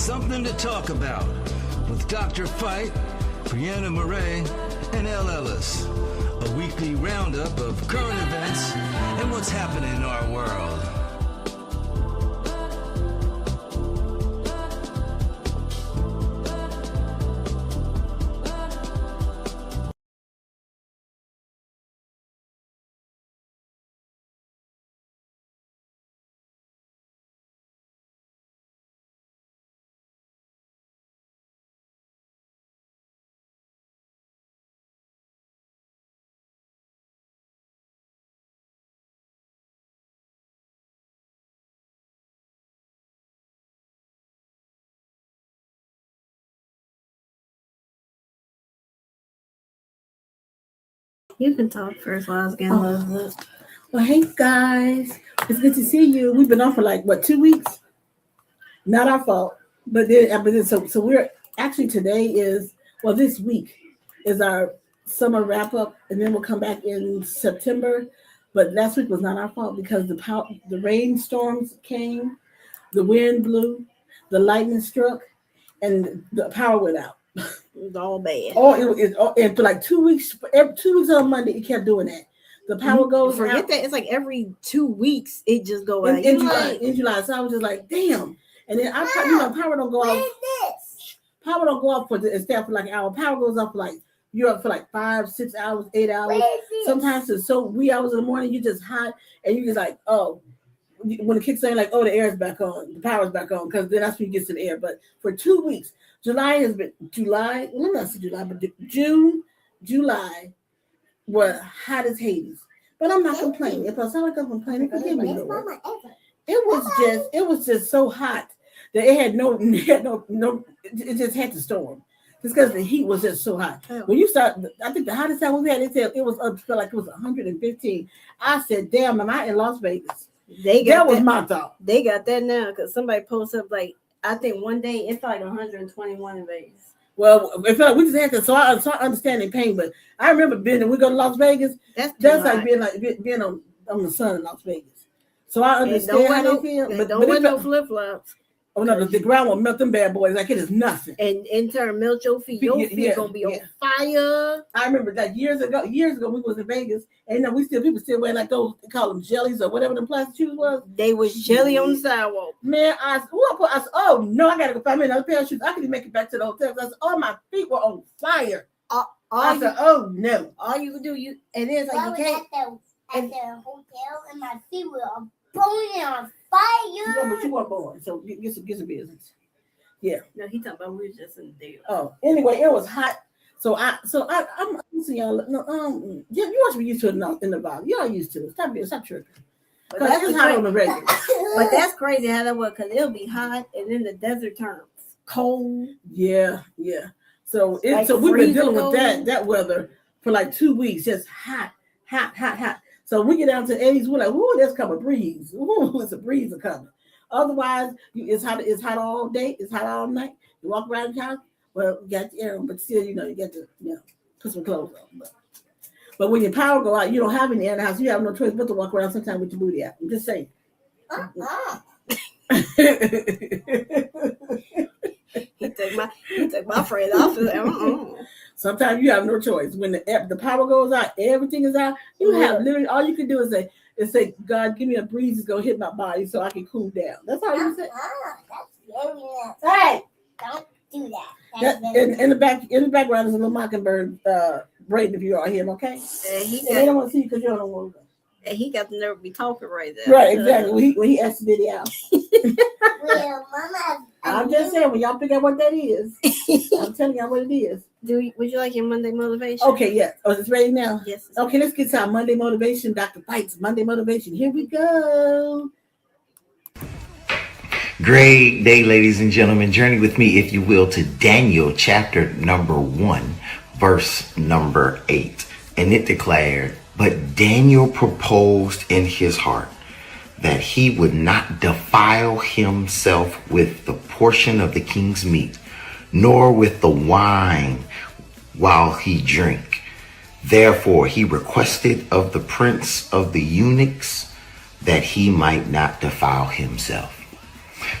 Something to Talk About with Dr. Fight, Brianna Murray, and Ell Ellis. A weekly roundup of current events and what's happening in our world. You can talk first while I was getting loaded up. Well, hey guys, it's good to see you. We've been on for 2 weeks. Not our fault, but so we're actually this week is our summer wrap up, and then we'll come back in September. But last week was not our fault because the rainstorms came, the wind blew, the lightning struck, and the power went out. It was all bad. And for 2 weeks, every 2 weeks on Monday, it kept doing that. The power goes Forget out. that. It's like every 2 weeks, it just goes out. In July. So I was just like, damn. And then power don't go off. Power don't go off instead for an hour. Power goes off you're up for 5, 6 hours, 8 hours. Sometimes it's so wee hours in the morning, you just hot, and you just like, oh, when it kicks in, the air is back on, the power's back on, because then that's when you get some air. But for 2 weeks, July were hot as Hades. But I'm not complaining. If I sound like I'm complaining, forgive me. It was just so hot that it just had to storm. Just because the heat was just so hot. When you start, I think the hottest time we had, it felt like it was 115. I said, damn, am I in Las Vegas? That was my thought. They got that now because somebody posted up I think one day it felt like 121 in Vegas. Well, it felt like we just had to. So I understand the pain, but I remember we go to Las Vegas. That's like being on the sun in Las Vegas. So I understand how they feel. But don't wear no flip flops. Oh no, the ground will melt them bad boys like it is nothing. And in turn, melt your feet. Your feet gonna be on fire. I remember years ago we was in Vegas, and people still wear those, they call them jellies or whatever the plastic shoes was. They was jelly on the sidewalk. Man, I said, oh no, I gotta go find me another pair of shoes. I couldn't make it back to the hotel. I said, oh, my feet were on fire. I said, oh no. All you could do, and it's you can't. At the hotel, and my feet were burning on fire. Yeah, but you weren't born, so get some business. Yeah. No, he talking about we were just in the deal. Oh, anyway, it was hot. So I'm seeing y'all. No, you must be used to it in the vibe. Y'all used to it. Stop tripping. But that's hot on the regular. But that's crazy how that was, because it'll be hot and then the desert turns cold. Yeah. So we've been dealing with that weather for 2 weeks, just hot. So we get down to 80s, we're like, ooh, there's come a breeze. Ooh, it's a breeze coming. Otherwise, it's hot all day, it's hot all night. You walk around the house, well, you got the air on, but still, you got to, put some clothes on. But when your power go out, you don't have any air in the house. You have no choice but to walk around sometime with your booty out. I'm just saying. He took my friend off. Sometimes you have no choice. When the power goes out, everything is out. You have literally all you can do is say, God, give me a breeze that's gonna hit my body so I can cool down. That's all you say. That's very nice. Hey, don't do that. In the background is a little mockingbird braiding if you are him, okay? They don't want to see you because you don't want to. And he got the nerve to be talking right there. Right, exactly. When he asked the video out. Well, Mama, I'm just saying, when y'all figure out what that is, I'm telling y'all what it is. Would you like your Monday motivation? Okay, yeah. Oh, it's ready now? Yes. Okay, let's get to our Monday motivation. Dr. Fight's Monday motivation. Here we go. Great day, ladies and gentlemen. Journey with me, if you will, to Daniel chapter number 1, verse number 8. And it declared, but Daniel proposed in his heart that he would not defile himself with the portion of the king's meat, nor with the wine while he drank. Therefore he requested of the prince of the eunuchs that he might not defile himself.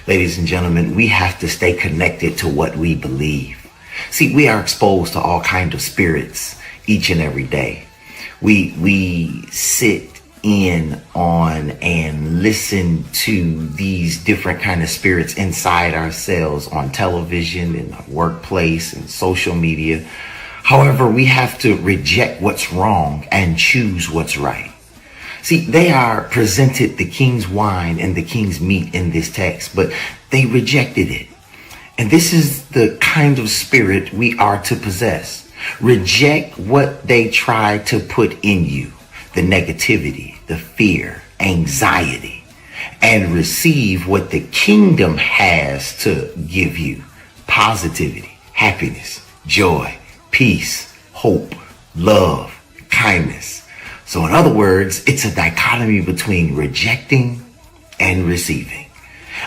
Ladies and gentlemen, we have to stay connected to what we believe. See, we are exposed to all kinds of spirits each and every day. We sit in on and listen to these different kind of spirits inside ourselves on television, in the workplace, and social media. However, we have to reject what's wrong and choose what's right. See, they are presented the king's wine and the king's meat in this text, but they rejected it. And this is the kind of spirit we are to possess. Reject what they try to put in you, the negativity, the fear, anxiety, and receive what the kingdom has to give you: positivity, happiness, joy, peace, hope, love, kindness. So in other words, it's a dichotomy between rejecting and receiving.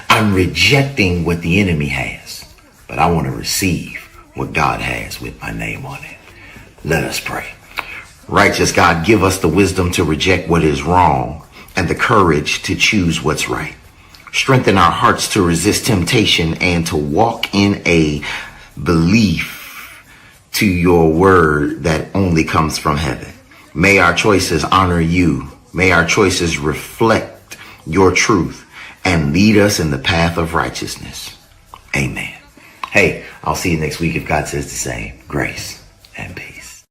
I'm rejecting what the enemy has, but I want to receive what God has with my name on it. Let us pray. Righteous God, give us the wisdom to reject what is wrong and the courage to choose what's right. Strengthen our hearts to resist temptation and to walk in a belief to your word that only comes from heaven. May our choices honor you. May our choices reflect your truth and lead us in the path of righteousness. Amen. Hey, I'll see you next week if God says the same. Grace and peace.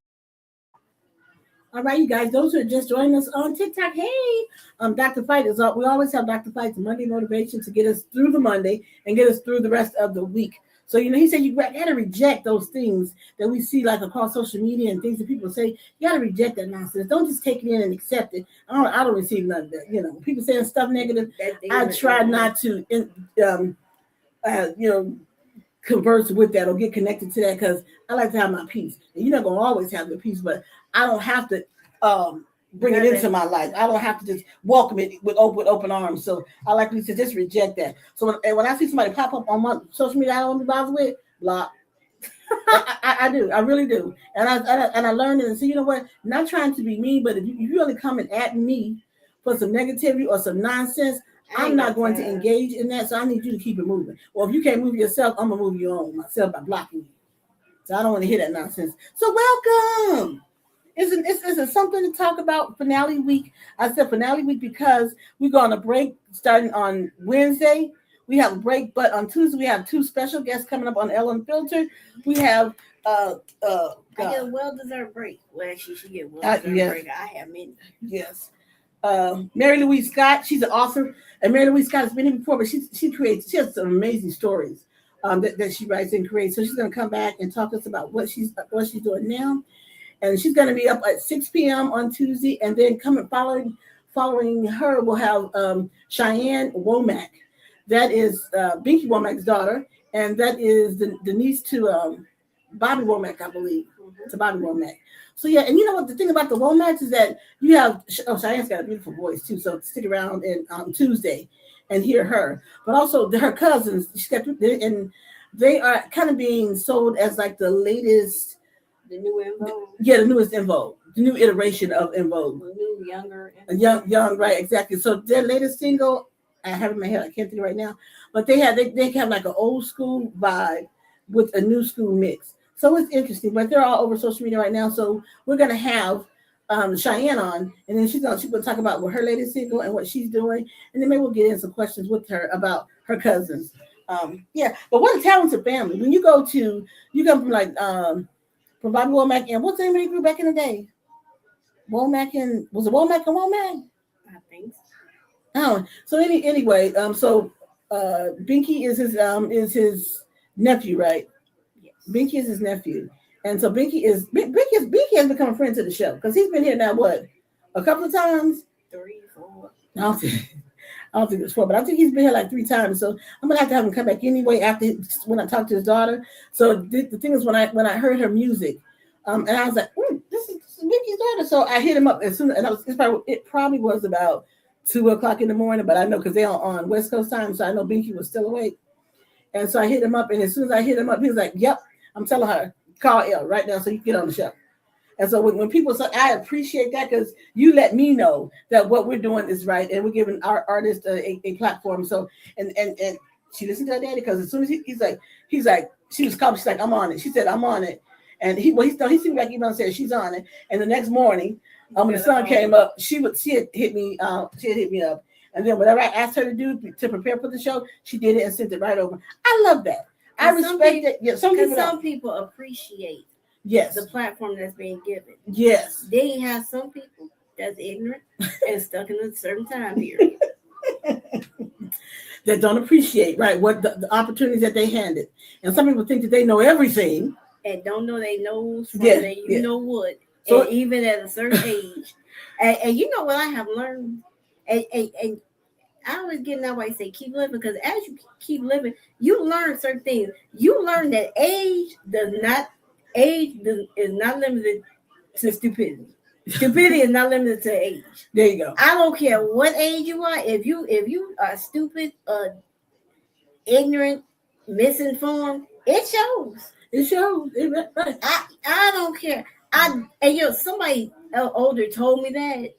All right, you guys, those who are just joining us on TikTok, hey, Dr. Fight is up. We always have Dr. Fight's Monday motivation to get us through the Monday and get us through the rest of the week. So, he said you got to reject those things that we see like across social media and things that people say. You got to reject that nonsense. Don't just take it in and accept it. I don't receive none of that. People saying stuff negative. I try not to, converse with that or get connected to that because I like to have my peace. And you're not going to always have your peace, but I don't have to bring it into my life. I don't have to just welcome it with open arms. So I like to just reject that. So when I see somebody pop up on my social media I don't want to be bothered with, block. I do. I really do. And I learned it and say, you know what? Not trying to be mean, but if you're really coming at me for some negativity or some nonsense, I'm not going to engage in that. So I need you to keep it moving. Well, if you can't move yourself, I'm gonna move you on myself by blocking you. So I don't want to hear that nonsense. So welcome. Isn't it something to talk about finale week? I said finale week because we're going to break starting on Wednesday. We have a break, but on Tuesday we have two special guests coming up on Ell Unfiltered. We have I get a well-deserved break. Well, actually, she get a well-deserved break. I have many. Yes. Mary Louise Scott, she's an author, and Mary Louise Scott has been here before, but she has some amazing stories that she writes and creates. So she's going to come back and talk to us about what she's doing now. And she's going to be up at 6 p.m. on Tuesday. And then following her, we'll have Cheyenne Womack. That is Binky Womack's daughter. And that is the niece to Bobby Womack, I believe. To Bobby Womack. So, yeah. And you know what? The thing about the Womacks is that you have, Cheyenne's got a beautiful voice, too. So stick around on Tuesday and hear her. But also her cousins, and they are kind of being sold as like the latest. The new En Vogue. Yeah, the newest En Vogue. The new iteration of En Vogue. The new, younger. Young, right, exactly. So their latest single, I have it in my head, I can't think of it right now, but they have like an old school vibe with a new school mix. So it's interesting, but they're all over social media right now. So we're going to have Cheyenne on, and then she's going to talk about what her latest single and what she's doing. And then maybe we'll get in some questions with her about her cousins. But what a talented family. When you come from like, from Bobby Womack, and what's the name of the group back in the day? Was it Womack and Womack? I think so. Oh, so anyway, so Binky is his nephew, right? Yes. Binky is his nephew, and so Binky has become a friend to the show because he's been here now a couple of times. 3, 4. I don't think it's 4, but I think he's been here like 3 times. So I'm gonna have to have him come back anyway when I talk to his daughter. So the thing is, when I heard her music, and I was like, this is Binky's daughter. So I hit him up as soon, and it probably was about 2:00 in the morning, but I know because they're on West Coast time, so I know Binky was still awake. And so I hit him up, and as soon as I hit him up, he was like, "Yep, I'm telling her, call Elle right now so you can get on the show." And so when people say, I appreciate that because you let me know that what we're doing is right and we're giving our artists a platform. So, and She listened to her daddy because as soon as he's like, she was calm. She's like, I'm on it. She said, I'm on it. And he seemed like he said she's on it. And the next morning, when the sun came up, she had hit me up. And then whatever I asked her to do to prepare for the show, she did it and sent it right over. I love that. I respect it. Yeah, some people appreciate the platform that's being given. Yes. They have some people that's ignorant and stuck in a certain time period. That don't appreciate, right, what the opportunities that they handed. And some people think that they know everything. And don't know they knows from you know what. So, and even at a certain age. And you know what I have learned? And I always get in that way and say keep living, because as you keep living, you learn certain things. You learn that age is not limited to stupidity. Stupidity is not limited to age. There you go. I don't care what age you are. If you are stupid, ignorant, misinformed, it shows. It shows. Right. I don't care. Somebody older told me like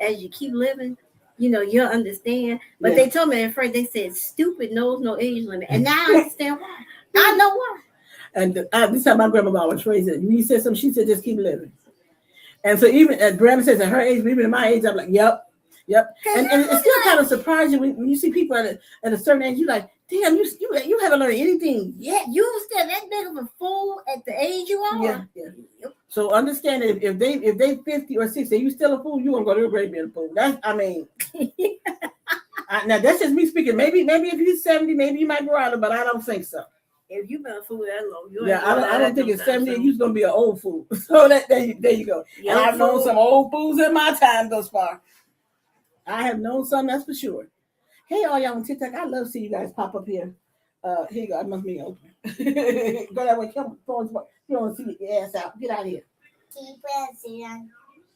as you keep living, you'll understand. But they told me at first, they said stupid knows no age limit, and now I understand why. I know why. And this time my grandma always phrased it. When you said something, she said just keep living. And so even as grandma says at her age, even at my age, I'm like, yep. And it's still kind of surprising when you see people at a certain age, you're like, damn, you haven't learned anything yet. You still that big of a fool at the age you are. Yeah. So understand that if they 50 or 60, you still a fool, you won't go to the grave being a fool. Now that's just me speaking. Maybe if you're 70, maybe you might go out, but I don't think so. If you've been a fool that long, I don't think at 70 you're gonna be an old fool. So there you go. And I've known some old fools in my time thus far. I have known some, that's for sure. Hey, all y'all on TikTok, I love to see you guys pop up here. Here you go. I must be open. Go that way. Come on. You don't want to see your ass out. Get out of here.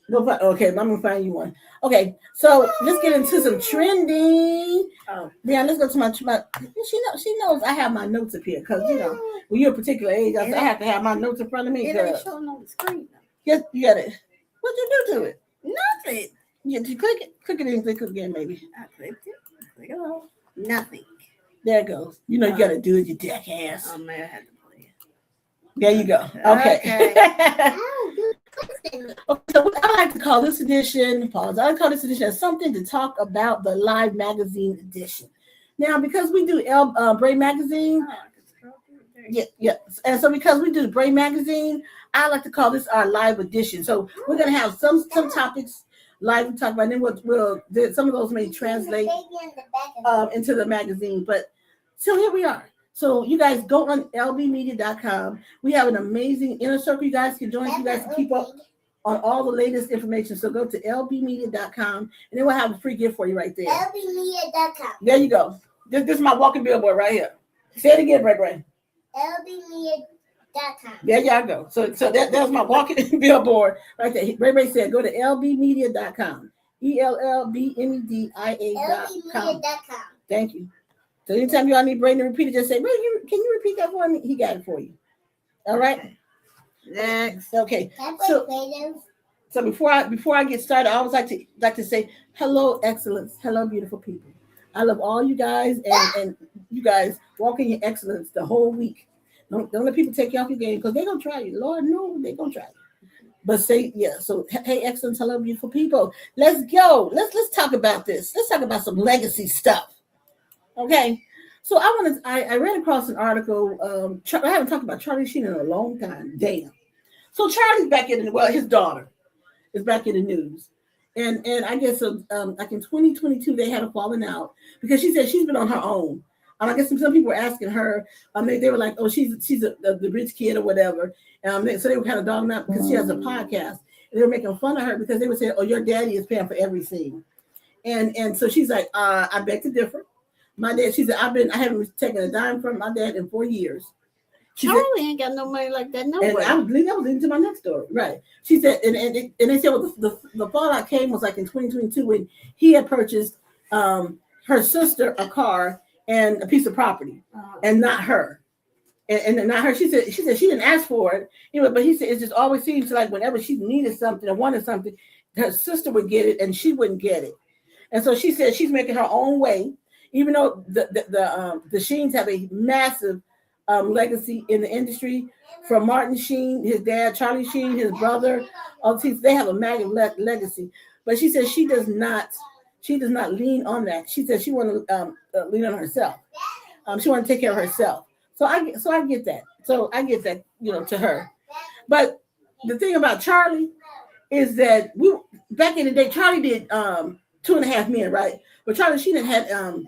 No, okay, I'm gonna find you one. Okay, so let's get into some trending. Oh, yeah, let's go to my. She knows I have my notes up here because when you're a particular age, I have to have my notes in front of me. It ain't showing on the screen. Yes, you got it. What'd you do to it? Nothing. You click it and click it again, maybe. I clicked it. Click it off. Nothing. There it goes. You gotta do it, you jackass. Oh man, I had to play it. There you go. Okay. So I like to call this edition, something to talk about the live magazine edition. Now, because we do Bray magazine, and so because we do Bray magazine, I like to call this our live edition. So we're gonna have some topics live to talk about, and then we'll some of those may translate into the magazine. But so here we are. So you guys go on lbmedia.com. We have an amazing inner circle you guys can join. You guys can keep up on all the latest information. So go to lbmedia.com, and then we'll have a free gift for you right there. lbmedia.com. There you go. This is my walking billboard right here. Say it again, Ray. lbmedia.com. There y'all go. So that's my walking billboard right there. Ray said go to lbmedia.com. ELLBMEDIA.com. Thank you. So anytime y'all need Brayden to repeat it, just say, Ray, can you repeat that for me? He got it for you. All right. Next. Okay. So before I get started, I always like to say hello, excellence. Hello, beautiful people. I love all you guys and you guys walk in your excellence the whole week. Don't let people take you off your game because they're gonna try you. Lord, no, they're gonna try you. But say So hey, excellence, hello, beautiful people. Let's go. Let's talk about this. Let's talk about some legacy stuff. Okay, so I ran across an article. I haven't talked about Charlie Sheen in a long time. Damn. So Charlie's back his daughter is back in the news, and I guess like in 2022 they had a falling out because she said she's been on her own. And I guess some people were asking her. They were like, "Oh, she's the rich kid or whatever." So they were kind of dogging out because she has a podcast, and they were making fun of her because they were saying, "Oh, your daddy is paying for everything," and so she's like, "I beg to differ." My dad, she said, I haven't taken a dime from my dad in 4 years. Charlie ain't got no money like that nowhere. And I was leading to my next story. Right. She said, and they said, well, the fallout came was like in 2022 when he had purchased her sister a car and a piece of property, and not her. And not her. She said she didn't ask for it, but he said it just always seems like whenever she needed something or wanted something, her sister would get it and she wouldn't get it. And so she said she's making her own way. even though the Sheens have a massive legacy in the industry, from Martin Sheen, his dad, Charlie Sheen, his brother, they have a massive legacy. But she says she does not lean on that. She says she want to lean on herself. She want to take care of herself. So I get that. So I get that, to her. But the thing about Charlie is that back in the day, Charlie did 2.5 Men, right? But Charlie Sheen had a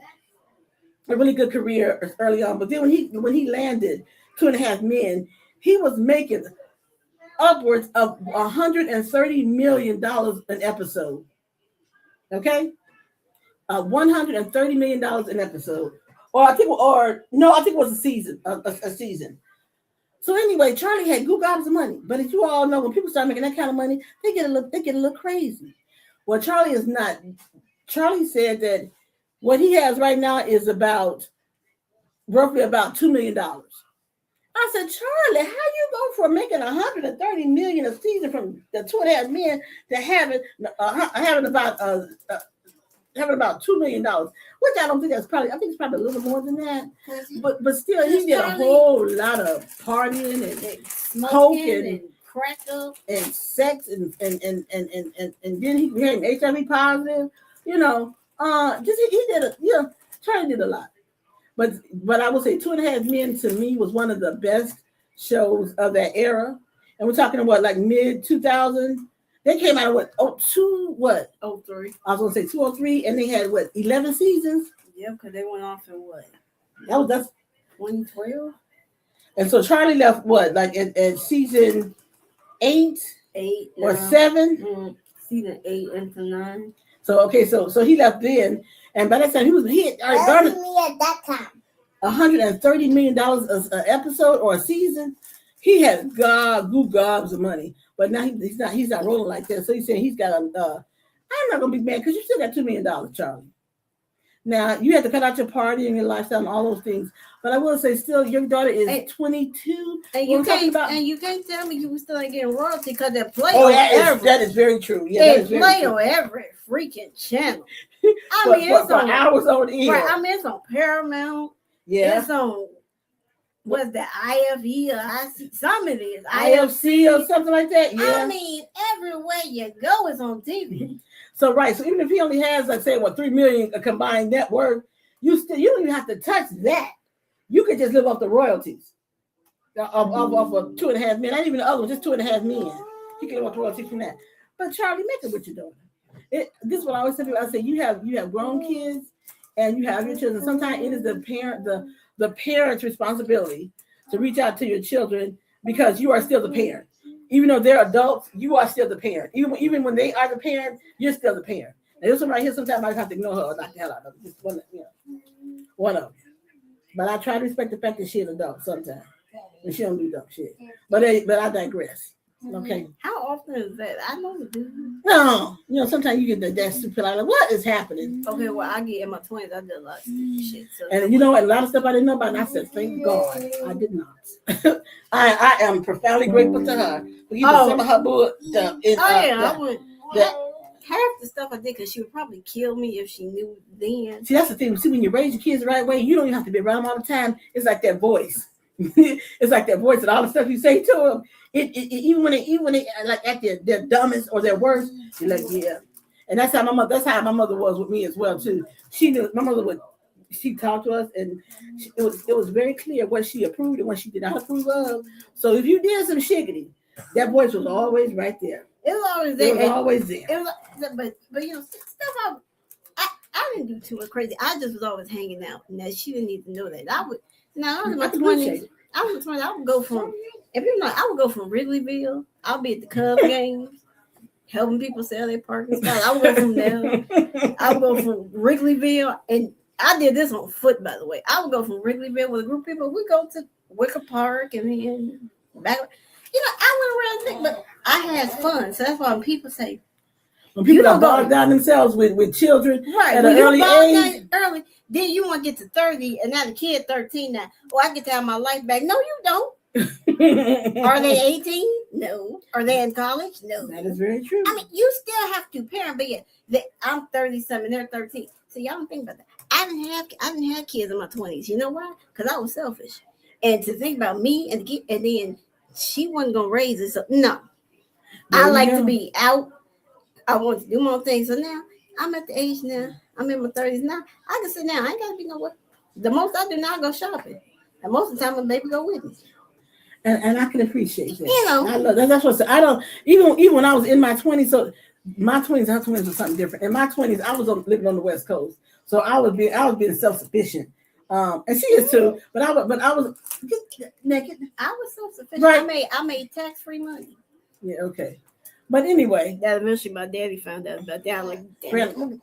really good career early on. But then when he landed 2.5 Men, he was making upwards of $130 million an episode. Okay, $130 million an episode, I think it was a season. A season. So anyway, Charlie had good gobs of money, but as you all know, when people start making that kind of money, they get a little crazy. Well, Charlie is not. Charlie said that what he has right now is roughly about $2 million. I said, Charlie, how you go from making $130 million a season from the 2.5 Men to having about $2 million, which I don't think that's probably. I think it's probably a little more than that. But still, he did a whole lot of partying and smoking and crack up and sex and then he became HIV positive. Charlie did a lot. But I would say 2.5 Men to me was one of the best shows of that era. And we're talking about like mid 2000. They came out of 03. I was gonna say 203, and they had 11 seasons. Yeah, because they went off in what? That's 2012. And so Charlie left at season 8 or 7. Season 8 into 9. So he left then, and by that time he had already me at that time. $130 million an episode or a season. He had gobs of money, but now he's not rolling like that. So he's saying he's got I'm not gonna be mad because you still got $2 million, Charlie. Now you have to cut out your party and your lifestyle and all those things. But I will say, still, your daughter is 22, and you can't tell me you still ain't getting royalty because they play. Oh, that is very true. Yeah, they play on every freaking channel. It's on hours on the air. Right, it's on Paramount. Yeah, it's on. What's the IFE or IC? Some of it is IFC or something like that. Yeah. Everywhere you go is on TV. So even if he only has, like, say, 3 million combined net worth, you don't even have to touch that. You could just live off the royalties of 2.5 Men. Not even the other one, just 2.5 Men. You can live off the royalties from that. But Charlie, make it what you're doing. This is what I always tell people. I say you have grown kids and you have your children. Sometimes it is the parent's responsibility to reach out to your children because you are still the parent. Even though they're adults, you are still the parent. Even when they are the parent, you're still the parent. And there's somebody here, sometimes I have to ignore her or knock the hell out of her. Just one of them. But I try to respect the fact that she's an adult sometimes. And she don't do dumb shit. But I digress. Okay. How often is that? I know the dude. No. Sometimes you get that stupid like, what is happening? Okay, well, I get in my 20s, I did a lot of stupid shit. So and you know what? A lot of stuff I didn't know about, and I said, thank God I did not. I am profoundly grateful to her for giving some of her blood. I would. Half the stuff I did, because she would probably kill me if she knew then. See, that's the thing. See, when you raise your kids the right way, you don't even have to be around them all the time. It's like that voice. It's like that voice and all the stuff you say to them. Even when they like at their dumbest or their worst, you're like, yeah. And that's how my mother was with me as well too. My mother she talked to us, and it was very clear what she approved and what she did not approve of. So if you did some shiggity, that voice was always right there. It was always there. It was always there. It was, but stuff I didn't do too much crazy. I just was always hanging out. Now she didn't need to know that. I was in my 20s. I would go from Wrigleyville. I'll be at the Cubs games, helping people sell their parking spots. I would go from there. I would go from Wrigleyville, and I did this on foot, by the way. I would go from Wrigleyville with a group of people. We go to Wicker Park and then back. I went around, but I had fun. So that's why when people say, when people are bogged down themselves with children at an early age, then you want to get to 30, and now the kid 13 now. Oh, I get to have my life back. No, you don't. Are they 18? No. Are they in college? No. That is very true. You still have to parent, but I'm 30-something, they're 13. So y'all don't think about that. I didn't have kids in my 20s. You know why? Because I was selfish. And to think about me and then she wasn't gonna raise it. So no. I like to be out. I want to do more things. So now I'm at the age now. I'm in my 30s now. I can sit down. I ain't gotta be nowhere. The most I do now, I go shopping. And most of the time, my baby go with me. And I can appreciate that. You know, I love that. That's what I don't. Even when I was in my 20s, so my 20s, her 20s was something different. In my 20s, I was living on the West Coast, so I was being self-sufficient. And she is too. But I was naked. I was self-sufficient. Right. I made tax-free money. Yeah. Okay. But anyway, that eventually my daddy found out about that. I'm like, damn.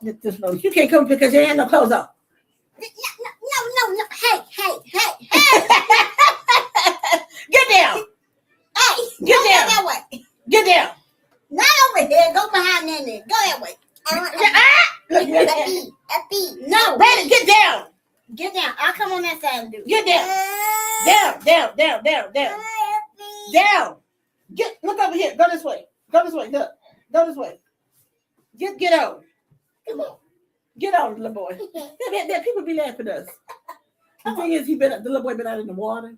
You can't come because you ain't no clothes on. No. Hey. Get down. Hey, get down. That way. Get down. Not over here. Go behind that nigga. Go that way. No. Brandon, get down. Get down. I'll come on that side and do it. Get down. Down. Look over here. Go this way. Go this way. Look. Go this way. Get over. Come on. Get over, little boy. People be laughing at us. The thing is, the little boy been out in the water.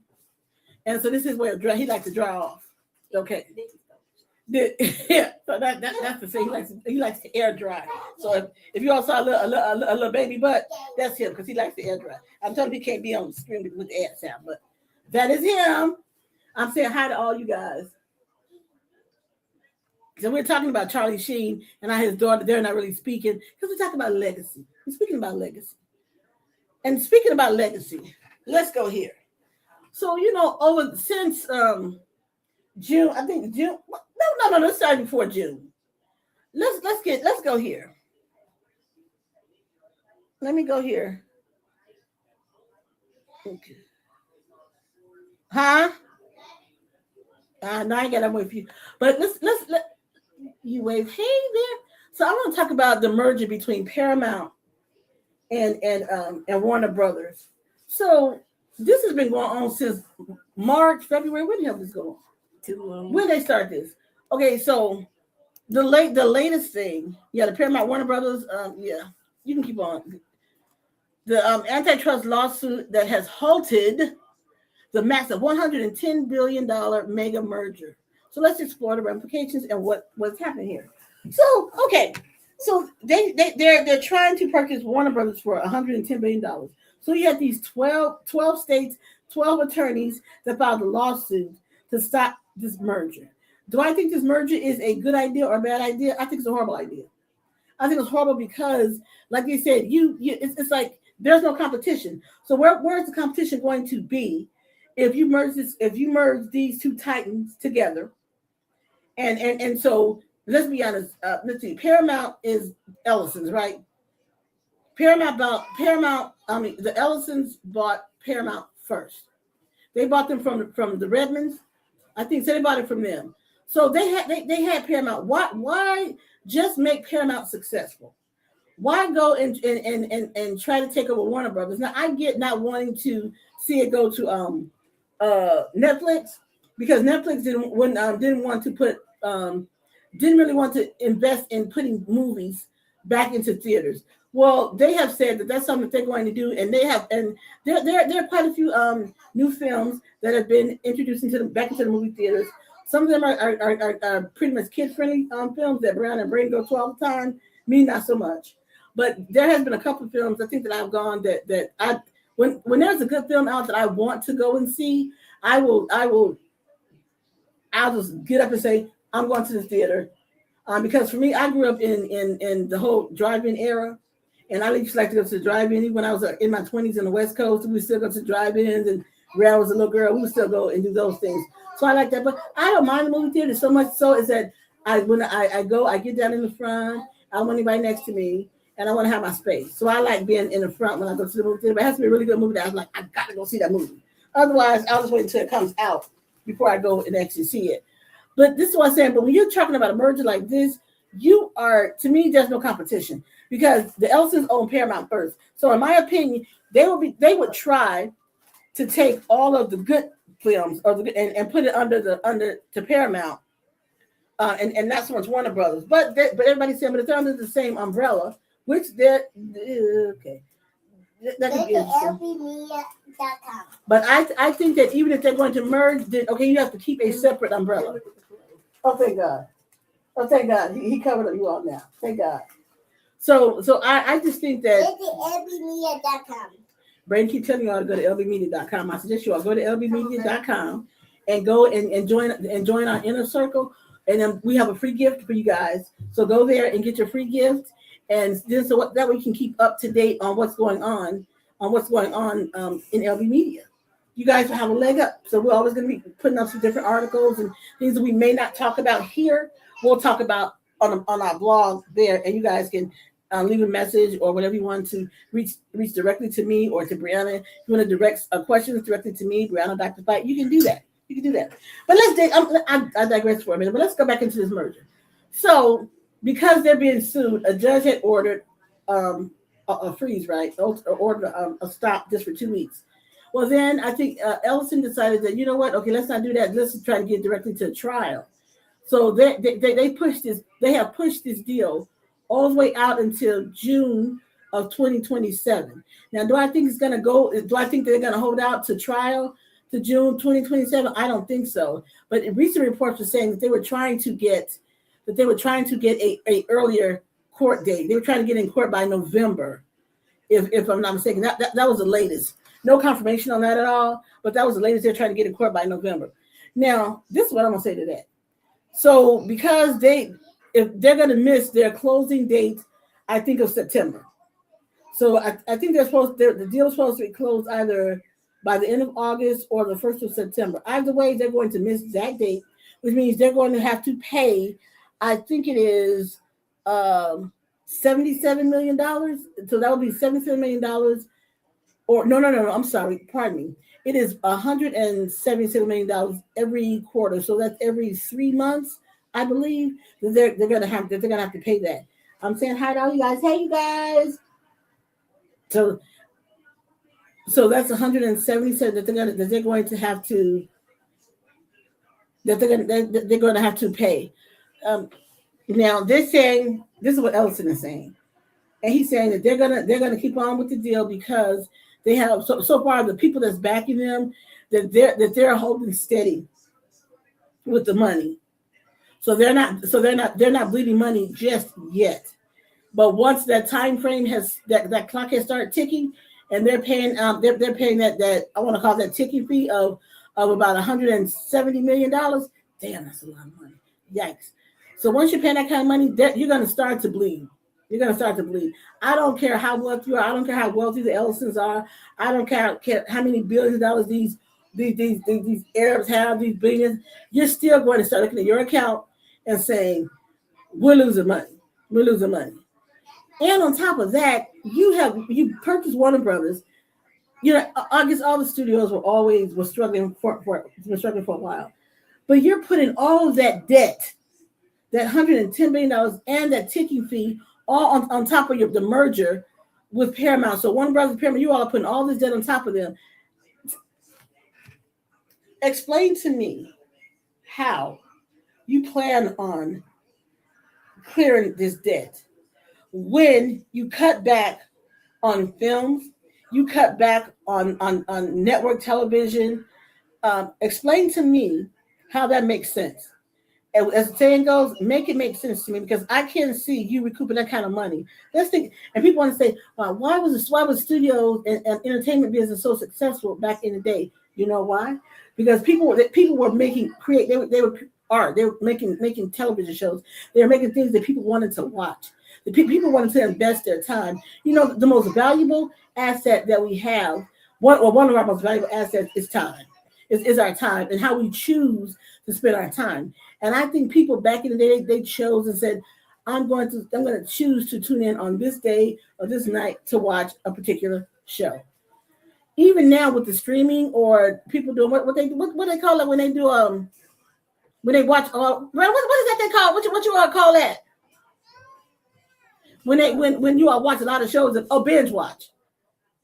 And so this is where he likes to dry off. Okay. Yeah. So that's the thing. He likes to air dry. So if you all saw a little baby butt, that's him because he likes to air dry. I'm telling you, he can't be on the screen with the air sound, but that is him. I'm saying hi to all you guys. So we're talking about Charlie Sheen and his daughter. They're not really speaking because we're talking about legacy. We're speaking about legacy. And speaking about legacy, let's go here. So, since June, I think June. No, let's start before June. Let's go here. Let me go here. Okay. Huh? No, I ain't got that with you. But let you wave. Hey there. So I want to talk about the merger between Paramount and Warner Brothers. So this has been going on since March, February. When the hell is this going on? Too long. When they start this? Okay, so the latest thing, the Paramount Warner Brothers, you can keep on. The antitrust lawsuit that has halted the massive $110 billion mega merger. So let's explore the ramifications and what's happening here. So, okay. So they're trying to purchase Warner Brothers for $110 billion. So you have these 12 states, 12 attorneys that filed a lawsuit to stop this merger. Do I think this merger is a good idea or a bad idea? I think it's a horrible idea. I think it's horrible because, like you said, it's like there's no competition. So where's the competition going to be if you merge these two titans together? And so let's be honest. Let's see. Paramount is Ellison's, right? The Ellisons bought Paramount first. They bought them from the Redmonds. I think so they bought it from them. So they had Paramount. Why just make Paramount successful? Why go and try to take over Warner Brothers? Now I get not wanting to see it go to Netflix because Netflix didn't really want to invest in putting movies back into theaters. Well, they have said that that's something that they're going to do, and there are quite a few new films that have been introduced back into the movie theaters. Some of them are pretty much kid-friendly films that Brown and Braden go to all the time. Me, not so much. But there has been a couple of films I think that I've gone that when there's a good film out that I want to go and see, I'll just get up and say I'm going to the theater because for me, I grew up in the whole drive-in era. And I used to like to go to the drive-in. Even when I was in my 20s in the West Coast, we would still go to drive-ins. And when I was a little girl, we would still go and do those things. So I like that. But I don't mind the movie theater so much so is that when I go, I get down in the front. I don't want anybody next to me. And I want to have my space. So I like being in the front when I go to the movie theater. But it has to be a really good movie that I was like, I got to go see that movie. Otherwise, I'll just wait until it comes out before I go and actually see it. But this is what I'm saying. But when you're talking about a merger like this, to me, there's no competition. Because the Ellisons own Paramount first. So in my opinion, they would try to take all of the good films and put it under to Paramount. And not so much Warner Brothers. But everybody's saying, but they're under the same umbrella, which they're okay. That could be interesting. LBmedia.com. But I think that even if they're going to merge, then okay, you have to keep a separate umbrella. Oh, thank God. Oh, thank God. He covered up you all now. Thank God. So I just think that LBmedia.com. Brandon keep telling you all to go to lbmedia.com. I suggest you all go to lbmedia.com and go and join our inner circle. And then we have a free gift for you guys. So go there and get your free gift. And then that way you can keep up to date on what's going on in LB Media. You guys will have a leg up. So we're always going to be putting up some different articles and things that we may not talk about here. We'll talk about on our blog there, and you guys can leave a message or whatever you want to reach directly to me or to Brianna. If you want to direct questions directly to me, Brianna, Dr. Fight, you can do that. But I digress for a minute, but let's go back into this merger. So because they're being sued, a judge had ordered a freeze, right? Or ordered a stop just for 2 weeks. Well, then I think Ellison decided that, you know what? Okay, let's not do that. Let's try to get directly to trial. So they pushed this. They have pushed this deal all the way out until June of 2027. Now, do I think it's going to go? Do I think they're going to hold out to trial to June 2027? I don't think so. But recent reports were saying that they were trying to get a earlier court date. They were trying to get in court by November, if I'm not mistaken. That was the latest. No confirmation on that at all, but that was the latest. They're trying to get in court by November. Now, this is what I'm gonna say to that. So because if they're gonna miss their closing date, I think of September. So I think the deal is supposed to be closed either by the end of August or the 1st of September. Either way, they're going to miss that date, which means they're going to have to pay, I think it is $77 million. So that would be $77 million. Or no, I'm sorry, pardon me. It is $177 million every quarter. So that's every 3 months, I believe, that they're gonna have to pay that. I'm saying hi to all you guys. Hey, you guys. So that's 177 that they're going to have to pay. Now they're saying, this is what Ellison is saying, and he's saying that they're gonna keep on with the deal because they have so far the people that's backing them that they're holding steady with the money. So they're not bleeding money just yet. But once that time frame that clock has started ticking, and they're paying they're paying that I want to call that ticking fee of about $170 million. Damn, that's a lot of money. Yikes. So once you're paying that kind of money, you're going to start to bleed. You're going to start to bleed. I don't care how wealthy you are. I don't care how wealthy the Ellisons are. I don't care how many billions of dollars these Arabs have, these billions. You're still going to start looking at your account and saying, we're losing money. We're losing money. And on top of that, you purchased Warner Brothers. You know, I guess all the studios were struggling for a while. But you're putting all of that debt, that $110 billion and that ticking fee, all on top of the merger with Paramount. So Warner Brothers, Paramount, you all are putting all this debt on top of them. Explain to me how you plan on clearing this debt when you cut back on films, you cut back on network television. Explain to me how that makes sense. And as the saying goes, make it make sense to me, because I can't see you recouping that kind of money. Let's think, and people want to say, why was studios and entertainment business so successful back in the day? You know why? Because people were making making television shows. They were making things that people wanted to watch. The people wanted to invest their time. You know, the most valuable asset that we have, one of our most valuable assets is time. Is our time and how we choose to spend our time. And I think people back in the day, they chose and said, I'm going to choose to tune in on this day or this night to watch a particular show. Even now with the streaming or people doing what they call it when they do when they watch what is that they call what you all call that? When you all watch a lot of shows and binge watch.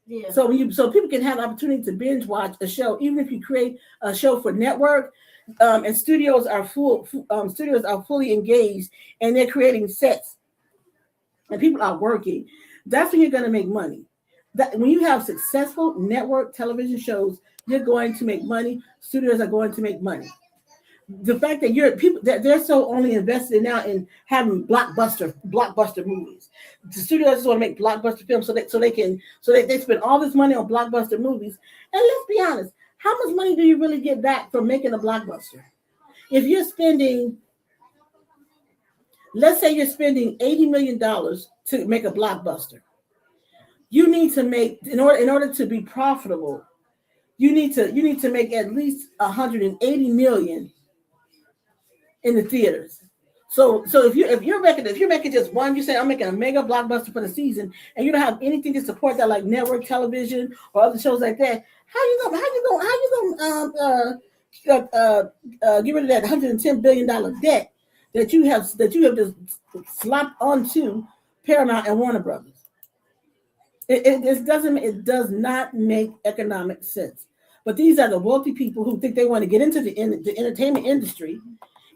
Yeah. So people can have the opportunity to binge watch a show, even if you create a show for network, and studios are fully engaged and they're creating sets, and people are working. That's when you're going to make money. that when you have successful network television shows, you're going to make money. Studios are going to make money. The fact that they're so only invested now in having blockbuster movies. The studios just want to make blockbuster films so they spend all this money on blockbuster movies. And let's be honest, how much money do you really get back from making a blockbuster? If you're spending, let's say you're spending $80 million to make a blockbuster, you need to make in order to be profitable, you need to make at least $180 million in the theaters. So if you're making just one, you say I'm making a mega blockbuster for the season, and you don't have anything to support that, like network television or other shows like that, how you gonna get rid of that $110 billion debt that you have just slapped onto Paramount and Warner Brothers? It does not make economic sense. But these are the wealthy people who think they want to get into the entertainment industry,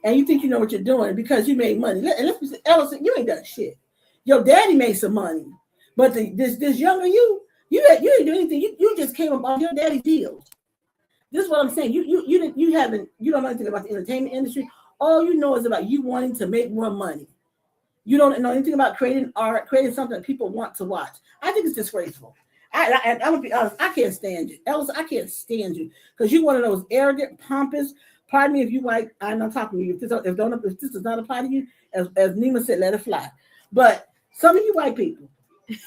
and you think you know what you're doing because you made money. And let's be honest, Ellison, you ain't done shit. Your daddy made some money, but this younger you didn't do anything. You just came up on your daddy's deals. This is what I'm saying. You don't know anything about the entertainment industry. All you know is about you wanting to make more money. You don't know anything about creating art, creating something that people want to watch. I think it's disgraceful. I'm gonna be honest. I can't stand you, Ellison. I can't stand you because you're one of those arrogant, pompous. Pardon me if you like. I'm not talking to you. If this does not apply to you, as Nima said, let it fly. But some of you white people,